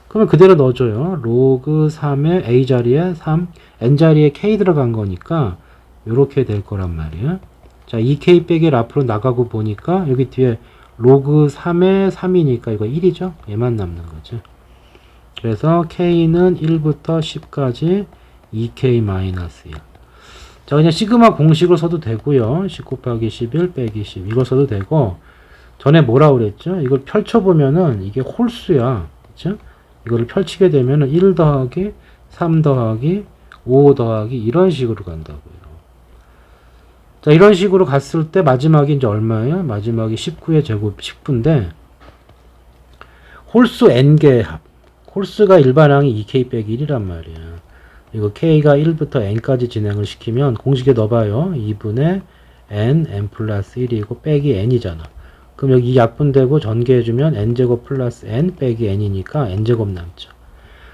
그러면 그대로 넣어줘요. 로그 3의 a 자리에 3, n 자리에 k 들어간 거니까 이렇게 될 거란 말이에요. 자, 2k 빼기 1 앞으로 나가고 보니까 여기 뒤에 로그 3의 3이니까 이거 1이죠. 얘만 남는 거죠. 그래서 k는 1부터 10까지 2k-1. 자, 그냥 시그마 공식을 써도 되고요. 10 곱하기 11 빼기 10 이걸 써도 되고 전에 뭐라 그랬죠? 이걸 펼쳐보면은 이게 홀수야. 그쵸? 이거를 펼치게 되면은 1 더하기 3 더하기 5 더하기 이런 식으로 간다고요. 자, 이런 식으로 갔을 때 마지막이 이제 얼마예요? 마지막이 19의 제곱 19인데 홀수 n개의 합. 홀수가 일반항이 2k 빼기 1이란 말이야. 이거 k가 1부터 n까지 진행을 시키면 공식에 넣어봐요. 2분의 n 플러스 1이고 빼기 n이잖아. 그럼 여기 약분되고 전개해주면 n제곱 플러스 n 빼기 n이니까 n제곱 남죠.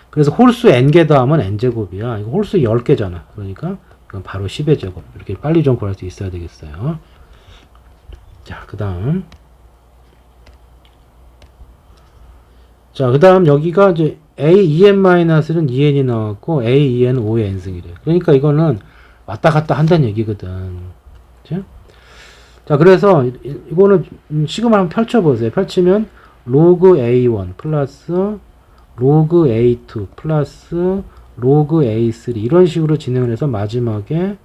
그래서 홀수 n개 더하면 n제곱이야. 이거 홀수 10개잖아. 그러니까 이건 바로 10의 제곱. 이렇게 빨리 좀 구할 수 있어야 되겠어요. 자, 그 다음 여기가 이제 A2n-는 2n이 나왔고 A2n 5의 n승이래. 그러니까 이거는 왔다 갔다 한다는 얘기거든. 그치? 자, 그래서 이거는 시그마 한번 펼쳐보세요. 펼치면 로그 A1 플러스 로그 A2 플러스 로그 A3 이런 식으로 진행을 해서 마지막에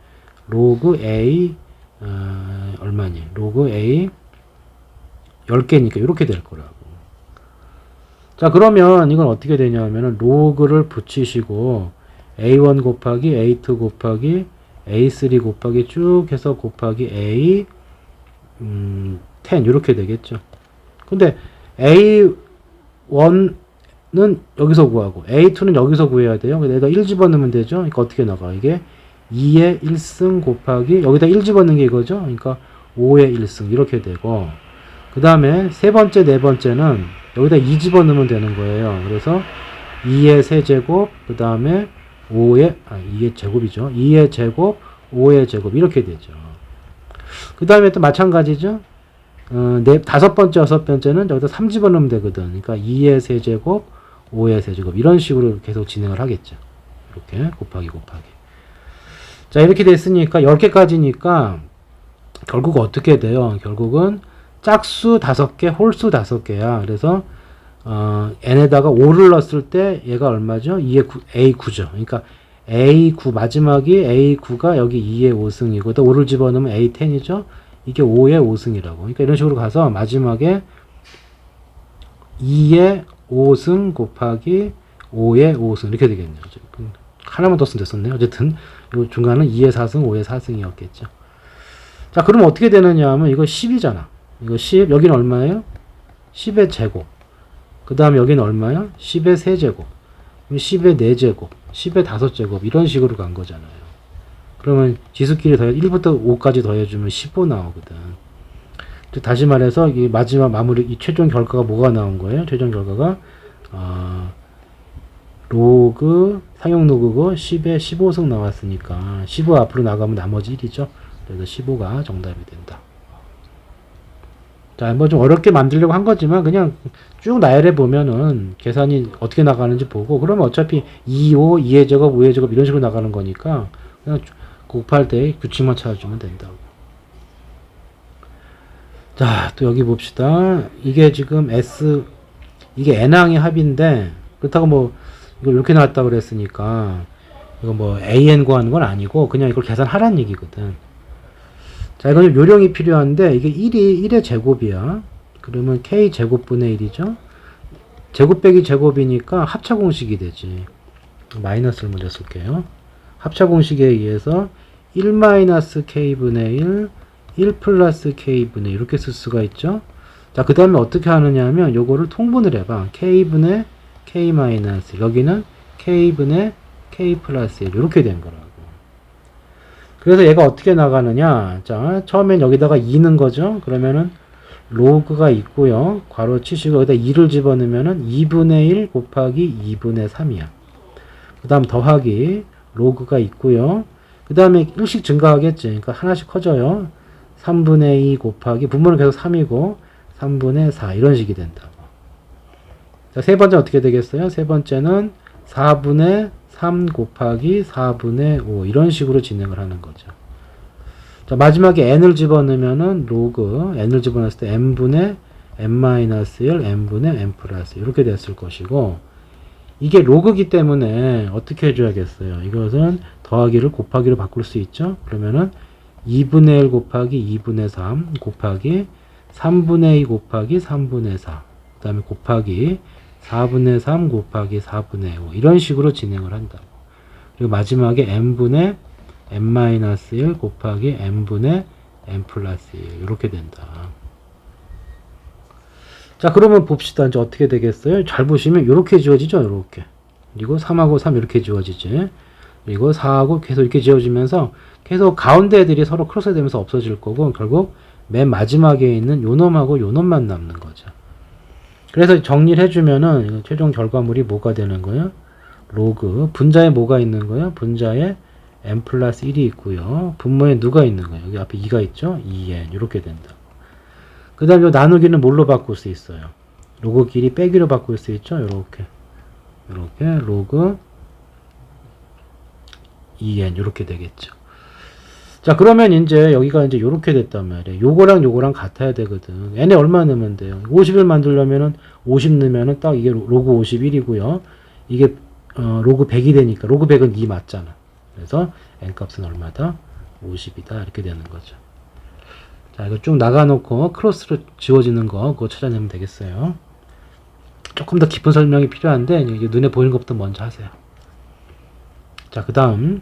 로그 A 얼마니? 로그 A 10개니까 이렇게 될 거라고. 자, 그러면 이건 어떻게 되냐면은 로그를 붙이시고 A1 곱하기 A2 곱하기 A3 곱하기 쭉 해서 곱하기 A 10 이렇게 되겠죠. 근데 A1 여기서 구하고 A2는 여기서 구해야 돼요. 내가 1 집어넣으면 되죠. 그러니까 어떻게 나가? 이게 2의 1승 곱하기 여기다 1 집어넣는 게 이거죠. 그러니까 5의 1승 이렇게 되고 그 다음에 세 번째, 네 번째는 여기다 2 집어넣으면 되는 거예요. 그래서 2의 세제곱 그 다음에 2의 제곱이죠. 2의 제곱 5의 제곱 이렇게 되죠. 그 다음에 또 마찬가지죠. 다섯 번째, 여섯 번째는 여기다 3 집어넣으면 되거든. 그러니까 2의 세제곱, 5의 세제곱 이런 식으로 계속 진행을 하겠죠. 이렇게 곱하기. 자, 이렇게 됐으니까 10개까지니까 결국 어떻게 돼요? 결국은 짝수 5개, 홀수 5개야. 그래서 n에다가 5를 넣었을 때 얘가 얼마죠? 2의 9, A9죠. 그러니까 A9 마지막이 A9가 여기 2의 5승이고 또 5를 집어넣으면 A10이죠. 이게 5의 5승이라고. 그러니까 이런 식으로 가서 마지막에 2의 5승 곱하기 5의 5승 이렇게 되겠네요. 하나만 더 쓰면 됐었네요. 어쨌든 이 중간은 2의 4승, 5의 4승이었겠죠. 자, 그러면 어떻게 되느냐 하면 이거 10이잖아. 이거 10, 여기는 얼마예요? 10의 제곱. 그 다음에 여기는 얼마야? 10의 세제곱. 10의 4제곱. 10의 5제곱. 이런 식으로 간 거잖아요. 그러면 지수끼리 더해 1부터 5까지 더해주면 15 나오거든. 다시 말해서 이 마지막 마무리 이 최종 결과가 뭐가 나온 거예요? 최종 결과가 로그 상용 로그고 10에 15승 나왔으니까 15 앞으로 나가면 나머지 1이죠. 그래서 15가 정답이 된다. 자, 뭐 좀 어렵게 만들려고 한 거지만 그냥 쭉 나열해 보면은 계산이 어떻게 나가는지 보고 그러면 어차피 2, 5, 2의 제곱, 5의 제곱 이런 식으로 나가는 거니까 그냥 곱할 때 규칙만 찾아주면 된다고. 자, 또 여기 봅시다. 이게 지금 이게 n항의 합인데 그렇다고 뭐 이걸 이렇게 나왔다고 그랬으니까 이거 뭐 an 구하는 건 아니고 그냥 이걸 계산하라는 얘기거든. 자, 이건 좀 요령이 필요한데 이게 1의 제곱이야. 그러면 k 제곱분의 1이죠. 제곱 빼기 제곱이니까 합차 공식이 되지. 마이너스를 먼저 쓸게요. 합차 공식에 의해서 1-k분의 1, 1 플러스 k분의 1 이렇게 쓸 수가 있죠. 자, 그 다음에 어떻게 하느냐 하면 요거를 통분을 해봐. k분의 k 마이너스 여기는 k분의 k 플러스 1 이렇게 된 거라고. 그래서 얘가 어떻게 나가느냐. 자, 처음엔 여기다가 2는 거죠. 그러면은 로그가 있고요. 괄호 치시고 여기다 2를 집어넣으면은 2분의 1 곱하기 2분의 3이야. 그 다음 더하기 로그가 있고요. 그 다음에 1씩 증가하겠지. 그러니까 하나씩 커져요. 3분의 2 곱하기 분모는 계속 3이고 3분의 4 이런 식이 된다고. 자, 세 번째 어떻게 되겠어요? 세 번째는 4분의 3 곱하기 4분의 5 이런 식으로 진행을 하는 거죠. 자, 마지막에 n을 집어넣으면은 로그 n을 집어넣었을 때 n분의 n-1 n분의 n 플러스 이렇게 됐을 것이고 이게 로그기 때문에 어떻게 해줘야겠어요? 이것은 더하기를 곱하기로 바꿀 수 있죠. 그러면은 2분의 1 곱하기 2분의 3 곱하기 3분의 2 곱하기 3분의 4 그 다음에 곱하기 4분의 3 곱하기 4분의 5 이런 식으로 진행을 한다고. 그리고 마지막에 n분의 n-1 곱하기 n분의 n 플러스 1 이렇게 된다. 자, 그러면 봅시다. 이제 어떻게 되겠어요? 잘 보시면 이렇게 지워지죠. 이렇게. 그리고 3하고 3 이렇게 지워지지. 그리고 4하고 계속 이렇게 지워지면서 계속 가운데 애들이 서로 크로스 되면서 없어질 거고 결국 맨 마지막에 있는 요 놈하고 요 놈만 남는 거죠. 그래서 정리를 해주면은 최종 결과물이 뭐가 되는 거예요? 로그 분자에 뭐가 있는 거예요? 분자에 n 플러스 1이 있고요. 분모에 누가 있는 거예요? 여기 앞에 2가 있죠? 2n 이렇게 된다. 그 다음에 요 나누기는 뭘로 바꿀 수 있어요? 로그끼리 빼기로 바꿀 수 있죠? 이렇게 로그 2n 이렇게 되겠죠. 자, 그러면 이제 여기가 이제 요렇게 됐단 말이에요. 요거랑 요거랑 같아야 되거든. n에 얼마 넣으면 돼요? 50을 만들려면은 50 넣으면은 딱 이게 로그 51이고요. 이게 로그 100이 되니까 로그 100은 2 맞잖아. 그래서 n 값은 얼마다? 50이다. 이렇게 되는 거죠. 자, 이거 쭉 나가놓고 크로스로 지워지는 거 그거 찾아내면 되겠어요. 조금 더 깊은 설명이 필요한데 이게 눈에 보이는 것부터 먼저 하세요. 자, 그 다음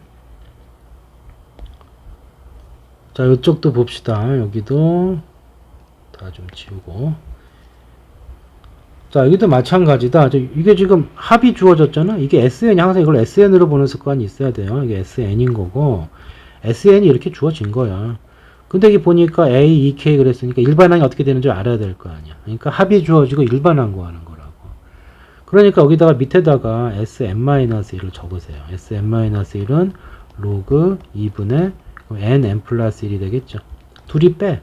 자, 이쪽도 봅시다. 여기도 다 좀 지우고 자, 여기도 마찬가지다. 이게 지금 합이 주어졌잖아. 이게 SN이 항상 이걸 SN으로 보는 습관이 있어야 돼요. 이게 SN인 거고, SN이 이렇게 주어진 거야. 근데 이게 보니까 A, EK 그랬으니까 일반항이 어떻게 되는지 알아야 될 거 아니야. 그러니까 합이 주어지고 일반항 구하는 거라고. 그러니까 여기다가 밑에다가 Sn-1을 적으세요. Sn-1은 로그 2분의 nn 플러스 1이 되겠죠. 둘이 빼.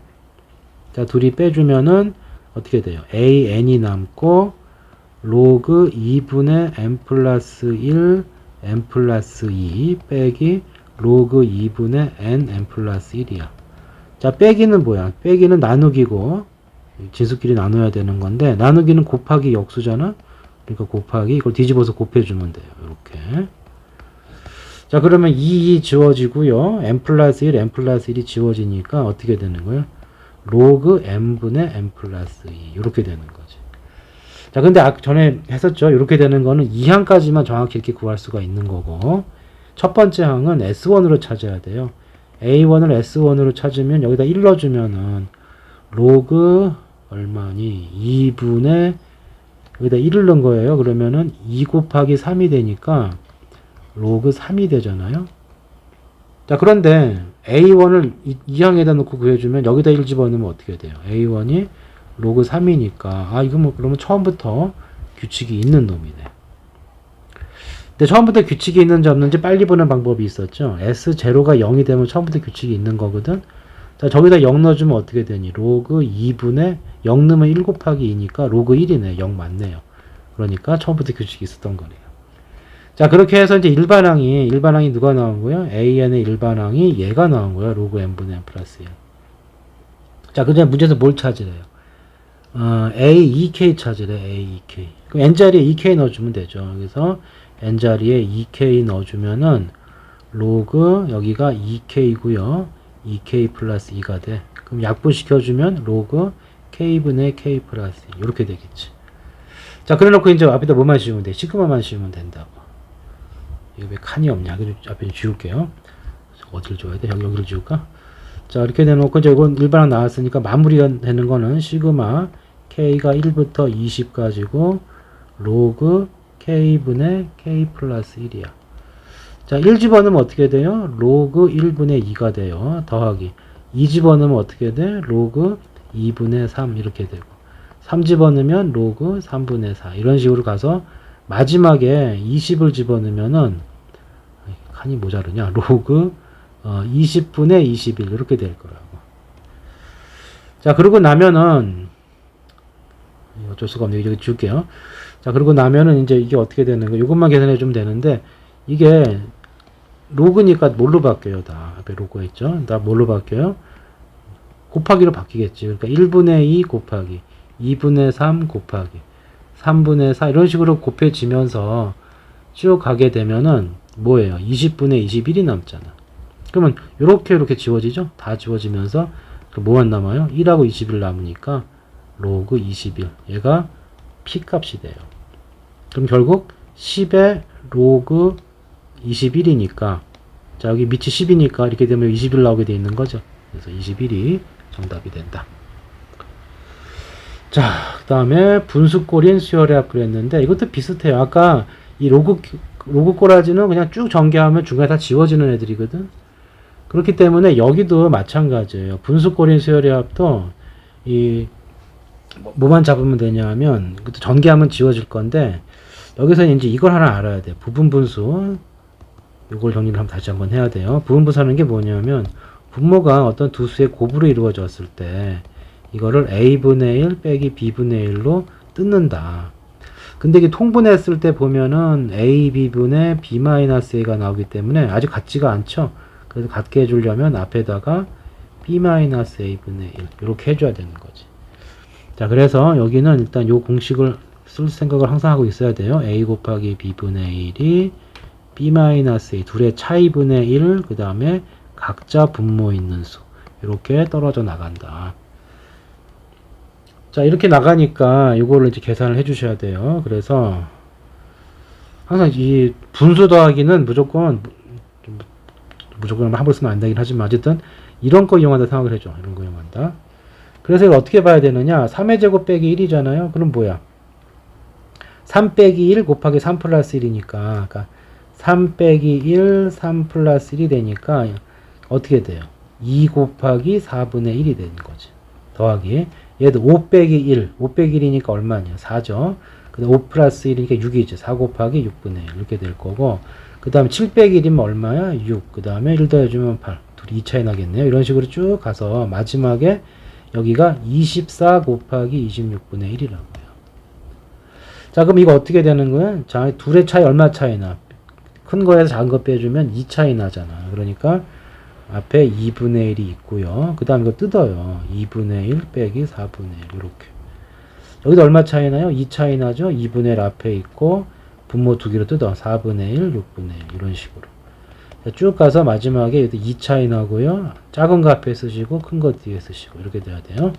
자, 둘이 빼주면은 어떻게 돼요? an이 남고 로그 2분의 n 플러스 1 n 플러스 2 빼기 로그 2분의 n 플러스 1이야. 자, 빼기는 뭐야? 빼기는 나누기고 진수끼리 나눠야 되는 건데 나누기는 곱하기 역수잖아. 그러니까 곱하기 이걸 뒤집어서 곱해주면 돼요. 이렇게. 자, 그러면 2 지워지고요. n 플러스 1, n 플러스 1이 지워지니까 어떻게 되는 거예요? 로그 n분의 n 플러스 2 이렇게 되는 거지. 자, 근데 전에 했었죠. 이렇게 되는 거는 2항까지만 정확히 이렇게 구할 수가 있는 거고 첫 번째 항은 S1으로 찾아야 돼요. A1을 S1으로 찾으면 여기다 1 넣어주면은 로그 얼마니? 2분의 여기다 1을 넣은 거예요. 그러면은 2 곱하기 3이 되니까 로그 3이 되잖아요. 자, 그런데 A1을 2항에다 놓고 구해주면 여기다 1 집어넣으면 어떻게 돼요? A1이 로그 3이니까 이거 뭐 그러면 처음부터 규칙이 있는 놈이네. 근데 처음부터 규칙이 있는지 없는지 빨리 보는 방법이 있었죠. S0가 0이 되면 처음부터 규칙이 있는 거거든. 자, 저기다 0 넣어주면 어떻게 되니? 로그 2분의 0 넣으면 1 곱하기 2니까 로그 1이네. 0 맞네요. 그러니까 처음부터 규칙이 있었던 거네요. 자, 그렇게 해서 이제 일반항이 누가 나온 거야? AN의 일반항이 얘가 나온 거야. 로그 n분의 n 플러스 1. 자, 그 다음에 문제에서 뭘 찾으래요? A, EK 찾으래. A, EK. 그럼 n자리에 EK 넣어주면 되죠. 그래서 n자리에 EK 넣어주면은 로그 여기가 EK고요. EK 플러스 2가 돼. 그럼 약분시켜주면 로그 K분의 K 플러스 2 이렇게 되겠지. 자, 그래놓고 이제 앞에다 뭐만 씌우면 돼? 시그마만 씌우면 된다고. 이거 왜 칸이 없냐? 앞에 지울게요. 어디를 지워야 돼? 여기를 지울까? 자, 이렇게 내놓고 이제 이건 일반항 나왔으니까 마무리가 되는 거는 시그마 K가 1부터 20까지고 로그 K분의 K 플러스 1이야. 자, 1 집어넣으면 어떻게 돼요? 로그 1분의 2가 돼요. 더하기. 2 집어넣으면 어떻게 돼? 로그 2분의 3 이렇게 되고. 3 집어넣으면 로그 3분의 4 이런 식으로 가서 마지막에 20을 집어넣으면은 칸이 모자르냐? 로그 20분의 21 이렇게 될 거라고. 자, 그러고 나면은 어쩔 수가 없네. 여기 줄게요. 자, 그러고 나면은 이제 이게 어떻게 되는 거? 이것만 계산해 주면 되는데 이게 로그니까 뭘로 바뀌어요? 다 앞에 로그 있죠? 다 뭘로 바뀌어요? 곱하기로 바뀌겠지. 그러니까 1분의 2 곱하기 2분의 3 곱하기 3분의 4 이런 식으로 곱해지면서 쭉 가게 되면은 뭐예요? 20분의 21이 남잖아. 그러면 이렇게 지워지죠? 다 지워지면서 뭐만 남아요? 1하고 21 남으니까 로그 21 얘가 P 값이 돼요. 그럼 결국 10의 로그 21이니까 자, 여기 밑이 10이니까 이렇게 되면 21 나오게 돼 있는 거죠. 그래서 21이 정답이 된다. 자, 그 다음에 분수꼴인 수열의 그랬는데 이것도 비슷해요. 아까 이 로그 꼬라지는 그냥 쭉 전개하면 중간에 다 지워지는 애들이거든. 그렇기 때문에 여기도 마찬가지예요. 분수꼴인 수열의 합도 이 뭐만 잡으면 되냐 하면 전개하면 지워질 건데 여기서 이제 이걸 하나 알아야 돼. 부분분수. 이걸 정리를 한번 다시 한번 해야 돼요. 부분분수하는 게 뭐냐면 분모가 어떤 두 수의 곱으로 이루어졌을 때 이거를 a분의 1 빼기 b분의 1로 뜯는다. 근데 이게 통분했을 때 보면은 a, b분의 b-a가 나오기 때문에 아직 같지가 않죠. 그래서 같게 해주려면 앞에다가 b-a분의 1 이렇게 해줘야 되는 거지. 자, 그래서 여기는 일단 요 공식을 쓸 생각을 항상 하고 있어야 돼요. a 곱하기 b분의 1이 b-a 둘의 차이분의 1, 그 다음에 각자 분모 있는 수 이렇게 떨어져 나간다. 자, 이렇게 나가니까 이거를 이제 계산을 해 주셔야 돼요. 그래서 항상 이 분수 더하기는 무조건 함부로 쓰면 안 되긴 하지만 어쨌든 이런 거 이용한다 생각을 해줘. 이런 거 이용한다. 그래서 이걸 어떻게 봐야 되느냐? 3의 제곱 빼기 1이잖아요. 그럼 뭐야? 3 빼기 1 곱하기 3 플러스 1이니까, 그러니까 3 빼기 1, 3 플러스 1이 되니까 어떻게 돼요? 2 곱하기 4분의 1이 되는 거지. 더하기. 얘도 5 빼기 1, 5 빼기 1이니까 얼마냐? 4죠. 그 다음 5 플러스 1이니까 6이죠. 4 곱하기 6분의 1 이렇게 될 거고, 그 다음 7 빼기 1이면 얼마야? 6. 그 다음에 1 더해주면 8. 둘이 2 차이 나겠네요. 이런 식으로 쭉 가서 마지막에 여기가 24 곱하기 26분의 1이라고요. 자, 그럼 이거 어떻게 되는 거야? 자, 둘의 차이 얼마 차이 나? 큰 거에서 작은 거 빼주면 2 차이 나잖아. 그러니까 앞에 2분의 1이 있고요. 그 다음 이거 뜯어요. 2분의 1 빼기 4분의 1 이렇게. 여기도 얼마 차이 나요? 2 차이 나죠? 2분의 1 앞에 있고 분모 두 개로 뜯어. 4분의 1, 6분의 1 이런 식으로. 자, 쭉 가서 마지막에 여기 2 차이 나고요. 작은 거 앞에 쓰시고 큰 거 뒤에 쓰시고 이렇게 돼야 돼요.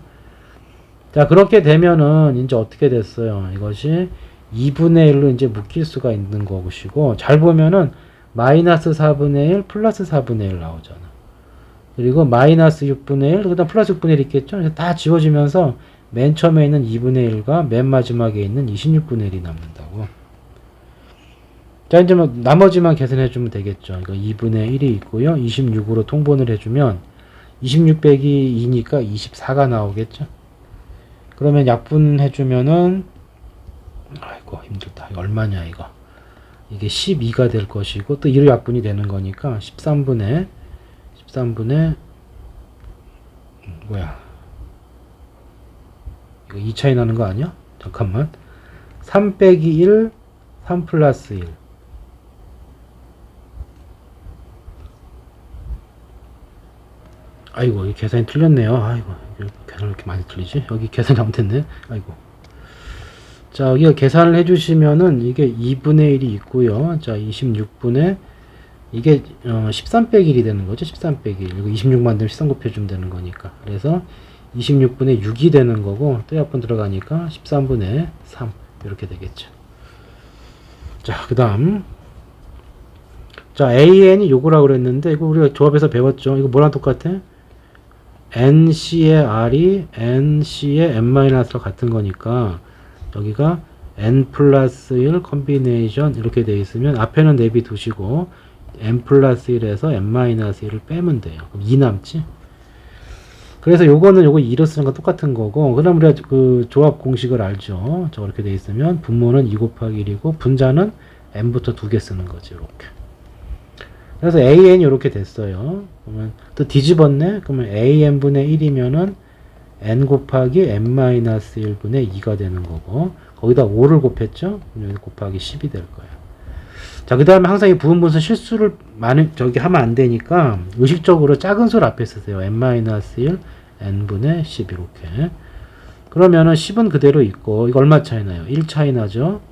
자, 그렇게 되면은 이제 어떻게 됐어요? 이것이 2분의 1로 이제 묶일 수가 있는 것이고, 잘 보면은 마이너스 4분의 1 플러스 4분의 1 나오잖아. 그리고 마이너스 6분의 1, 그 다음 플러스 6분의 1 있겠죠? 그래서 다 지워지면서 맨 처음에 있는 2분의 1과 맨 마지막에 있는 26분의 1이 남는다고. 자, 이제 뭐 나머지만 계산해 주면 되겠죠. 이거 2분의 1이 있고요. 26으로 통분을 해주면 26 빼기 2니까 24가 나오겠죠. 그러면 약분해 주면은, 아이고 힘들다. 이거 얼마냐 이거. 이게 12가 될 것이고 또 1로 약분이 되는 거니까 13분의 뭐야, 이거 2 차이 나는 거 아니야? 잠깐만. 3 빼기 1, 3 플러스 1. 아이고, 이 계산이 틀렸네요. 아이고, 계산이 이렇게 많이 틀리지? 여기 계산이 잘못됐네. 아이고. 자, 여기가 계산을 해주시면은 이게 2분의 1이 있고요. 자, 26분의 이게 13 빼기 1이 되는 거죠. 13 빼기 1. 이거 26 만들면 13 곱해주면 되는 거니까. 그래서 26분의 6이 되는 거고, 또 약분 들어가니까 13분의 3 이렇게 되겠죠. 자, 그 다음, 자, AN이 요거라고 그랬는데 이거 우리가 조합에서 배웠죠. 이거 뭐랑 똑같아? NC의 R이 NC의 N-랑 같은 거니까 여기가 N 플러스 1 컨비네이션 이렇게 돼 있으면 앞에는 내비 두시고 N 플러스 1에서 N-1을 빼면 돼요. 그럼 2 남지? 그래서 요거는 요거 2로 쓰는 거 똑같은 거고, 그럼 우리가 그 조합 공식을 알죠. 저렇게 돼 있으면 분모는 2 곱하기 1이고 분자는 N부터 2개 쓰는 거지. 이렇게. 그래서 AN이 이렇게 됐어요. 그러면 또 뒤집었네? 그러면 AN분의 1이면은 N 곱하기 N-1분의 2가 되는 거고, 거기다 5를 곱했죠? 여기 곱하기 10이 될 거예요. 자, 그 다음에 항상 이 부분분수 실수를 하면 안 되니까 의식적으로 작은 수를 앞에 쓰세요. N-1, N분의 10 이렇게. 그러면은 10은 그대로 있고, 이거 얼마 차이 나요? 1 차이 나죠?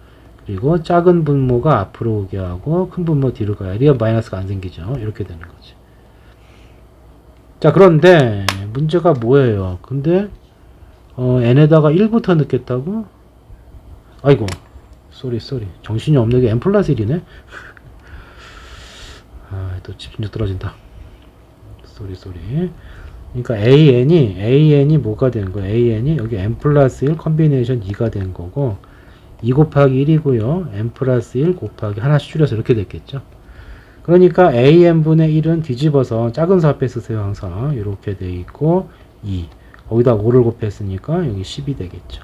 그리고 작은 분모가 앞으로 오게 하고 큰 분모 뒤로 가야 리어 마이너스가 안 생기죠. 이렇게 되는 거지. 자, 그런데 문제가 뭐예요? 근데 n에다가 1부터 넣겠다고? 아이고, 쏘리 정신이 없네. 게 n 플러스 1이네. 아, 또 집중력 떨어진다. 쏘리. 그러니까 AN이 뭐가 되는 거야? AN이 여기 n 플러스 1 컨비네이션 2가 된 거고, 2 곱하기 1이고요. n 플러스 1 곱하기 하나씩 줄여서 이렇게 됐겠죠. 그러니까 AN분의 1은 뒤집어서 작은 수 앞에 쓰세요. 항상 이렇게 돼 있고 2 거기다 5를 곱했으니까 여기 10이 되겠죠.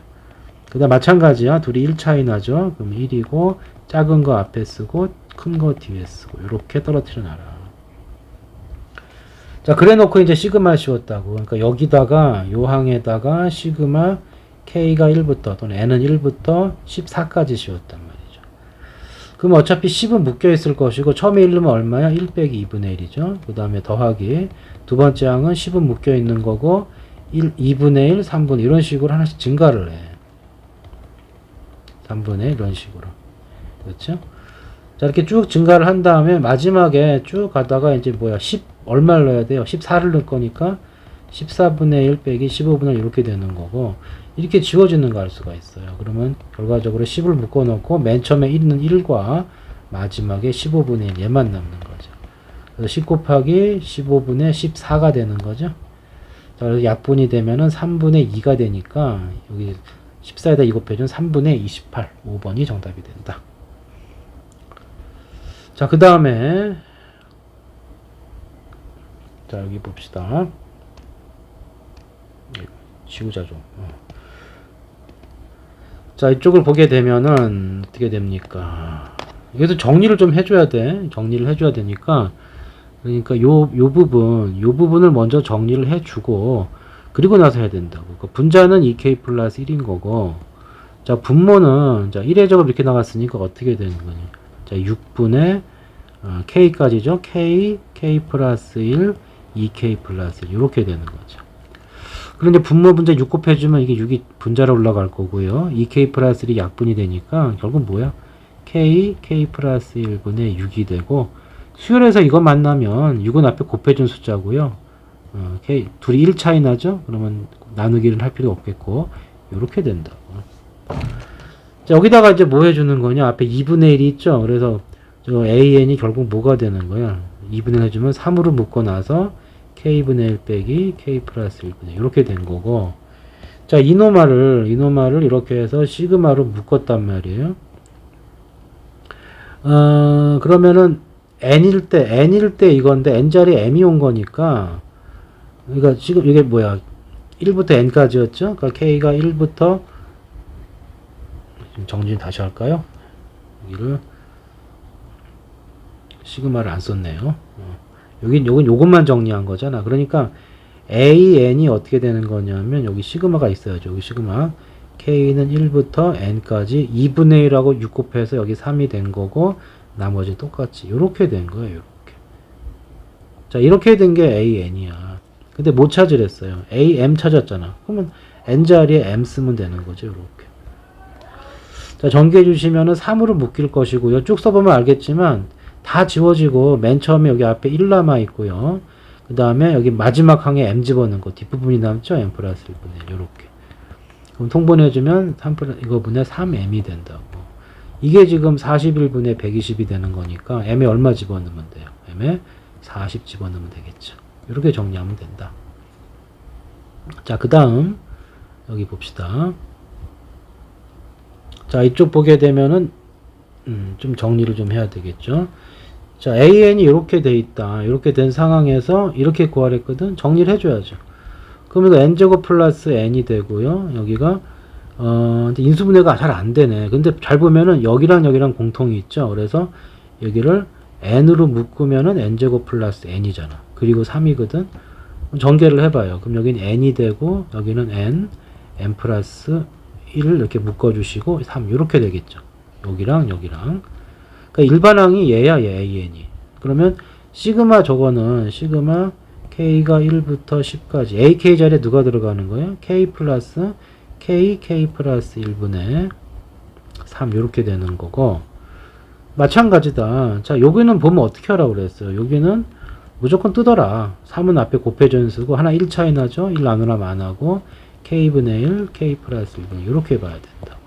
그 다음 마찬가지야. 둘이 1 차이 나죠. 그럼 1이고 작은 거 앞에 쓰고 큰 거 뒤에 쓰고 이렇게 떨어뜨려 놔라. 자, 그래 놓고 이제 시그마 씌웠다고. 그러니까 여기다가 요 항에다가 시그마 K가 1부터 또는 N은 1부터 14까지 씌웠단 말이죠. 그럼 어차피 10은 묶여 있을 것이고 처음에 1 넣으면 얼마야? 1 빼기 2분의 1이죠. 그 다음에 더하기 두 번째 항은 10은 묶여 있는 거고 2분의 1, 3분의 1 이런 식으로 하나씩 증가를 해. 3분의 1 이런 식으로. 그렇죠? 자, 이렇게 쭉 증가를 한 다음에 마지막에 쭉 가다가 이제 10 얼마를 넣어야 돼요? 14를 넣을 거니까 14분의 1 빼기 15분의 1 이렇게 되는 거고, 이렇게 지워지는 거 알 수가 있어요. 그러면 결과적으로 10을 묶어 놓고 맨 처음에 있는 1과 마지막에 15분의 1 얘만 남는 거죠. 그래서 10 곱하기 15분의 14가 되는 거죠. 자, 그래서 약분이 되면은 3분의 2가 되니까 여기 14에다 2 곱해주면 3분의 28, 5번이 정답이 된다. 자, 그 다음에 자, 여기 봅시다. 지우자 좀. 자, 이쪽을 보게 되면은 어떻게 됩니까? 여기서 정리를 좀 해줘야 돼. 정리를 해줘야 되니까. 그러니까 요 부분을 먼저 정리를 해주고, 그리고 나서 해야 된다고. 그러니까 분자는 2k 플러스 1인 거고, 자, 분모는, 자, 1회적으로 이렇게 나갔으니까 어떻게 되는 거냐. 자, 6분의, k까지죠. k 플러스 1, 2k 플러스 1. 이렇게 되는 거죠. 그런데 분모 분자 6 곱해주면 이게 6이 분자로 올라갈 거고요. 2k 플러스 1이 약분이 되니까 결국 뭐야? k 플러스 1분의 6이 되고, 수열에서 이거 만나면 6은 앞에 곱해준 숫자고요. 둘이 1 차이 나죠? 그러면 나누기를 할 필요 없겠고, 이렇게 된다고. 자, 여기다가 이제 뭐 해주는 거냐? 앞에 2분의 1이 있죠? 그래서 저 an이 결국 뭐가 되는 거야? 2분의 1 해주면 3으로 묶어 놔서 k분의 1 빼기 k 플러스 1분의 1 이렇게 된 거고, 자, 이노마를 이렇게 해서 시그마로 묶었단 말이에요. 그러면은 n일 때 이건데 n자리에 m이 온 거니까, 그러니까 지금 이게 뭐야? 1부터 n까지였죠? 그러니까 k가 1부터, 정리 다시 할까요? 여기를 시그마를 안 썼네요. 요건 요것만 정리한 거잖아. 그러니까 an이 어떻게 되는 거냐면 여기 시그마가 있어야죠. 여기 시그마 k는 1부터 n까지 2분의 1하고 6 곱해서 여기 3이 된 거고, 나머지 똑같이 이렇게 된 거예요. 이렇게. 자, 이렇게 된 게 an이야. 근데 못 찾으랬어요. am 찾았잖아. 그러면 n 자리에 m 쓰면 되는 거죠. 이렇게. 자, 전개해 주시면은 3으로 묶일 것이고요. 쭉 써보면 알겠지만 다 지워지고 맨 처음에 여기 앞에 1 남아 있고요. 그 다음에 여기 마지막 항에 m 집어넣은 거 뒷부분이 남죠. m 플러스 1분의 1 이렇게. 그럼 통분해주면 3분의 3m이 된다고. 이게 지금 41분의 120이 되는 거니까 m에 얼마 집어넣으면 돼요? m에 40 집어넣으면 되겠죠. 이렇게 정리하면 된다. 자, 그 다음 여기 봅시다. 자, 이쪽 보게 되면은 좀 정리를 좀 해야 되겠죠. 자, an이 이렇게 돼 있다. 이렇게 된 상황에서 이렇게 구하랬거든. 정리를 해줘야죠. 그럼 이거 n제곱 플러스 n이 되고요. 여기가 근데 인수분해가 잘 안 되네. 근데 잘 보면은 여기랑 공통이 있죠. 그래서 여기를 n으로 묶으면은 n제곱 플러스 n이잖아. 그리고 3이거든. 전개를 해봐요. 그럼 여기는 n이 되고 여기는 n 플러스 1을 이렇게 묶어주시고 3 이렇게 되겠죠. 여기랑 그러니까 일반항이 얘야, 얘 an이. 그러면 시그마 저거는 시그마 k가 1부터 10까지 ak 자리에 누가 들어가는 거예요? k 플러스 k 플러스 1분의 3 이렇게 되는 거고, 마찬가지다. 자, 여기는 보면 어떻게 하라고 그랬어요? 여기는 무조건 뜨더라. 3은 앞에 곱해전 쓰고 하나 1 차이 나죠? 1 나누라면 안 하고 k분의 1 k 플러스 1분의 1 이렇게 봐야 된다고.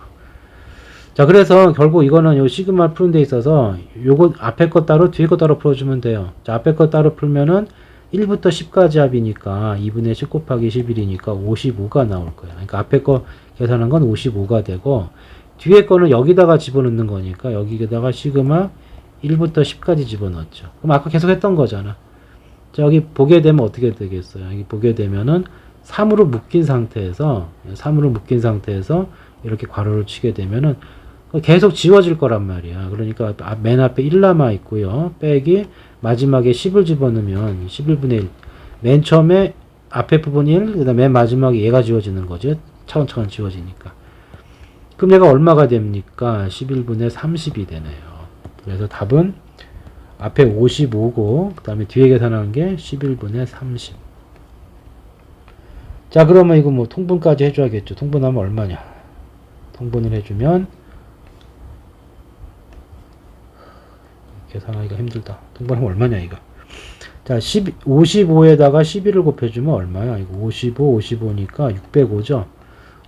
자, 그래서 결국 이거는 요 시그마 푸는 데 있어서 요거 앞에 거 따로 뒤에 거 따로 풀어주면 돼요. 자, 앞에 거 따로 풀면은 1부터 10까지 합이니까 2분의 10 곱하기 11이니까 55가 나올 거예요. 그러니까 앞에 거 계산한 건 55가 되고, 뒤에 거는 여기다가 집어넣는 거니까 여기에다가 시그마 1부터 10까지 집어넣었죠. 그럼 아까 계속 했던 거잖아. 자, 여기 보게 되면 어떻게 되겠어요? 여기 보게 되면은 3으로 묶인 상태에서 이렇게 괄호를 치게 되면은 계속 지워질 거란 말이야. 그러니까 맨 앞에 1 남아 있고요. 빼기 마지막에 10을 집어넣으면 11분의 1. 맨 처음에 앞에 부분 1, 그 다음에 맨 마지막에 얘가 지워지는 거죠. 차근차근 지워지니까. 그럼 얘가 얼마가 됩니까? 11분의 30이 되네요. 그래서 답은 앞에 55고, 그 다음에 뒤에 계산한 게 11분의 30. 자, 그러면 이거 뭐 통분까지 해줘야겠죠. 통분하면 얼마냐? 통분을 해주면, 계산하기가 힘들다. 통분하면 얼마냐, 이거. 자, 55에다가 11을 곱해주면 얼마야? 이거 55니까 605죠?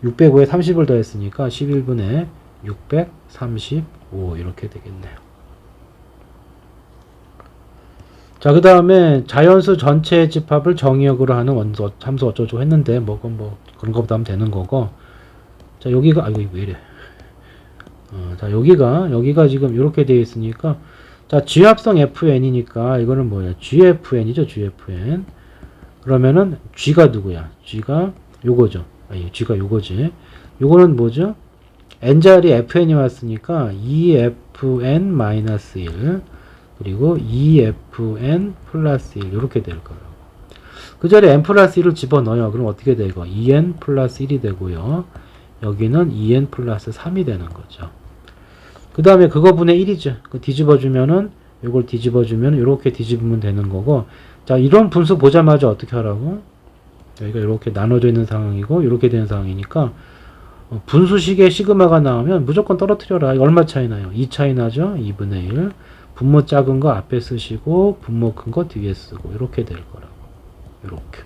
605에 30을 더했으니까 11분의 635 이렇게 되겠네요. 자, 그 다음에 자연수 전체의 집합을 정의역으로 하는 함수 어쩌고 했는데, 그건 그런 거보다 하면 되는 거고. 자, 여기가, 이거 왜 이래. 자, 여기가 지금 이렇게 되어 있으니까, 자, G합성 FN이니까, 이거는 뭐야? GFN이죠, GFN. 그러면은, G가 누구야? G가 요거죠. G가 요거지. 요거는 뭐죠? N자리 FN이 왔으니까, EFN-1, 그리고 EFN 플러스 1, 이렇게 될 거라고. 그 자리에 N 플러스 1을 집어넣어요. 그럼 어떻게 되고? EN 플러스 1이 되고요. 여기는 EN 플러스 3이 되는 거죠. 그 다음에 그거 분의 1이죠. 그 뒤집어주면은, 이걸 뒤집어주면, 이렇게 뒤집으면 되는 거고, 자, 이런 분수 보자마자 어떻게 하라고? 여기가 이렇게 나눠져 있는 상황이고, 이렇게 되는 상황이니까, 분수식에 시그마가 나오면 무조건 떨어뜨려라. 이거 얼마 차이 나요? 2 차이 나죠? 2분의 1. 분모 작은 거 앞에 쓰시고, 분모 큰 거 뒤에 쓰고, 이렇게 될 거라고. 이렇게.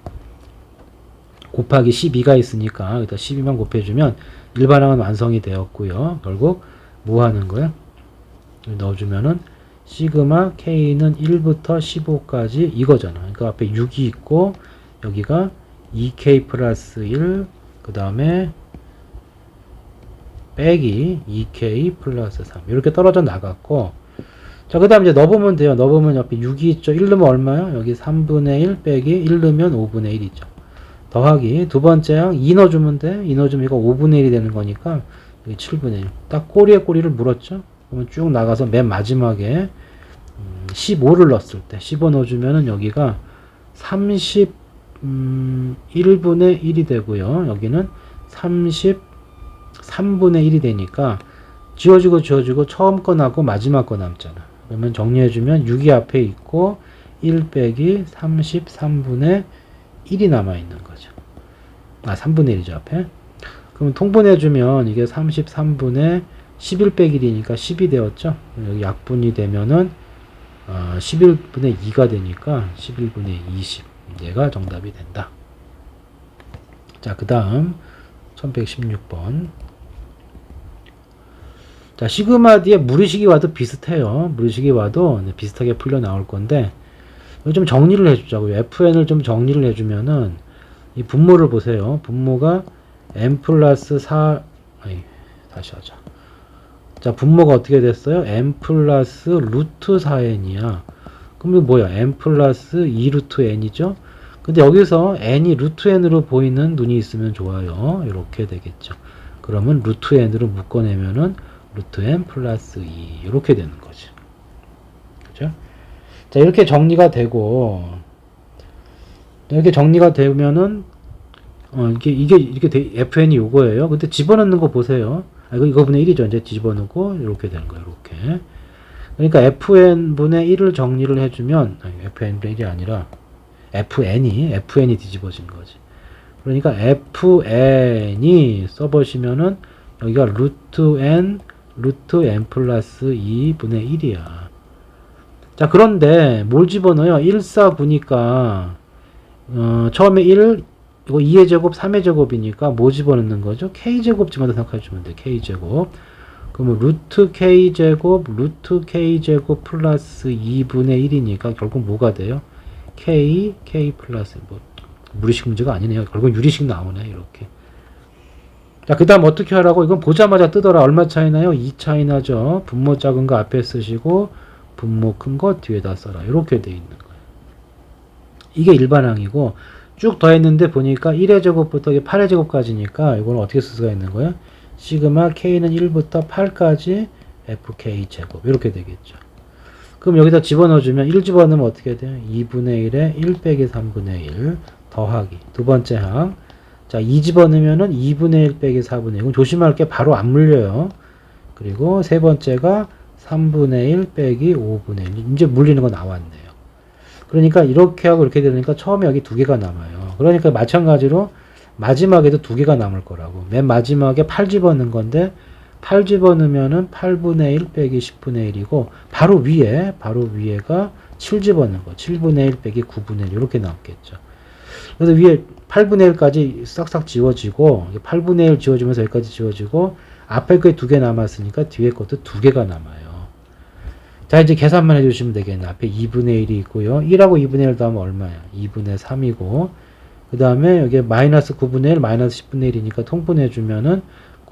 곱하기 12가 있으니까, 여기다 12만 곱해주면, 일반항은 완성이 되었고요. 결국, 뭐 하는 거야? 넣어주면은 시그마 K는 1부터 15까지 이거잖아. 그러니까 앞에 6이 있고 여기가 2K 플러스 1, 그 다음에 빼기 2K 플러스 3 이렇게 떨어져 나갔고, 자, 그 다음 이제 넣어보면 돼요. 넣어보면 옆에 6이 있죠. 1 넣으면 얼마요? 여기 3분의 1 빼기 1 넣으면 5분의 1이죠. 더하기 두 번째 항 2 넣어주면 돼. 2 넣어주면 이거 5분의 1이 되는 거니까 여기 7분의 1. 딱 꼬리에 꼬리를 물었죠? 그러면 쭉 나가서 맨 마지막에 15를 넣었을 때 15 넣어주면은 여기가 31분의 1이 되고요. 여기는 33분의 1이 되니까 지워지고 처음 거 남고 마지막 거 남잖아. 그러면 정리해주면 6이 앞에 있고 1 빼기 33분의 1이 남아있는 거죠. 3분의 1이죠, 앞에. 그럼 통분해주면 이게 33분의 11 빼기 1이니까 10이 되었죠. 여기 약분이 되면은 11분의 2가 되니까 11분의 20. 얘가 정답이 된다. 자, 그 다음 1116번. 자, 시그마 뒤에 무리식이 와도 비슷해요. 무리식이 와도 비슷하게 풀려 나올 건데, 좀 정리를 해주자고요. FN을 좀 정리를 해주면은, 이 분모를 보세요. 분모가 n 플러스 4, 다시 하자. 자, 분모가 어떻게 됐어요? n 플러스 루트 4n이야. 그럼 이거 뭐야? n 플러스 2 루트 n이죠? 근데 여기서 n이 루트 n으로 보이는 눈이 있으면 좋아요. 이렇게 되겠죠. 그러면 루트 n으로 묶어내면은 루트 n 플러스 2 이렇게 되는 거죠. 그죠? 자, 이렇게 정리가 되고, 이렇게 정리가 되면은 이게 FN이 요거예요. 근데 집어넣는 거 보세요. 이거 분의 1이죠. 이제 집어넣고 이렇게 되는 거예요. 이렇게. 그러니까 FN분의 1을 정리를 해주면, FN분의 1이 아니라 FN이 뒤집어진 거지. 그러니까 FN이 써보시면은 여기가 루트 n 플러스 2분의 1이야. 자, 그런데 뭘 집어넣어요? 1, 4, 9니까 처음에 1, 이거 2의 제곱, 3의 제곱이니까 뭐 집어넣는 거죠? K제곱 집어넣어 생각해주면 돼. K제곱. 그러면 루트 K제곱 플러스 2분의 1이니까 결국 뭐가 돼요? K 플러스, 무리식 문제가 아니네요. 결국 유리식 나오네, 이렇게. 자, 그 다음 어떻게 하라고? 이건 보자마자 뜨더라. 얼마 차이 나요? 2 차이 나죠? 분모 작은 거 앞에 쓰시고, 분모 큰 거 뒤에다 써라. 이렇게 돼 있는 거예요. 이게 일반항이고, 쭉 더했는데 보니까 1의 제곱부터 8의 제곱까지니까 이거는 어떻게 쓸 수가 있는 거예요? 시그마 K는 1부터 8까지 FK 제곱. 이렇게 되겠죠. 그럼 여기다 집어넣어주면 1 집어넣으면 어떻게 돼요? 2분의 1에 1 빼기 3분의 1 더하기. 두 번째 항. 자, 2 집어넣으면은 2분의 1 빼기 4분의 1. 이건 조심할 게 바로 안 물려요. 그리고 세 번째가 3분의 1 빼기 5분의 1. 이제 물리는 거 나왔네요. 그러니까 이렇게 하고 이렇게 되니까 처음에 여기 두 개가 남아요. 그러니까 마찬가지로 마지막에도 두 개가 남을 거라고. 맨 마지막에 8 집어넣는 건데 8 집어넣으면은 8분의 1 빼기 10분의 1이고 바로 위에가 7 집어넣는 거. 7분의 1 빼기 9분의 1 이렇게 나왔겠죠. 그래서 위에 8분의 1까지 싹싹 지워지고 8분의 1 지워지면서 여기까지 지워지고 앞에 게 두 개 남았으니까 뒤에 것도 두 개가 남아요. 자, 이제 계산만 해주시면 되겠네. 앞에 2분의 1이 있고요. 1하고 2분의 1 더하면 얼마야? 2분의 3이고 그 다음에 여기 마이너스 9분의 1, 마이너스 10분의 1이니까 통분해주면은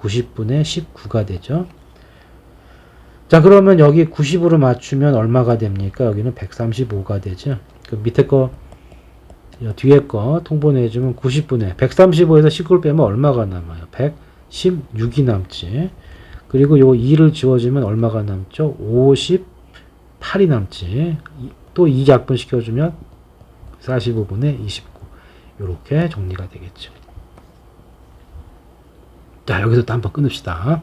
90분의 19가 되죠. 자, 그러면 여기 90으로 맞추면 얼마가 됩니까? 여기는 135가 되죠. 그 밑에 거, 뒤에 거 통보내주면 90분의 135에서 19를 빼면 얼마가 남아요? 116이 남지. 그리고 요 2를 지워주면 얼마가 남죠? 58이 남지. 또 2 약분 시켜주면 45분의 29. 이렇게 정리가 되겠죠. 자, 여기서 또 한번 끊읍시다.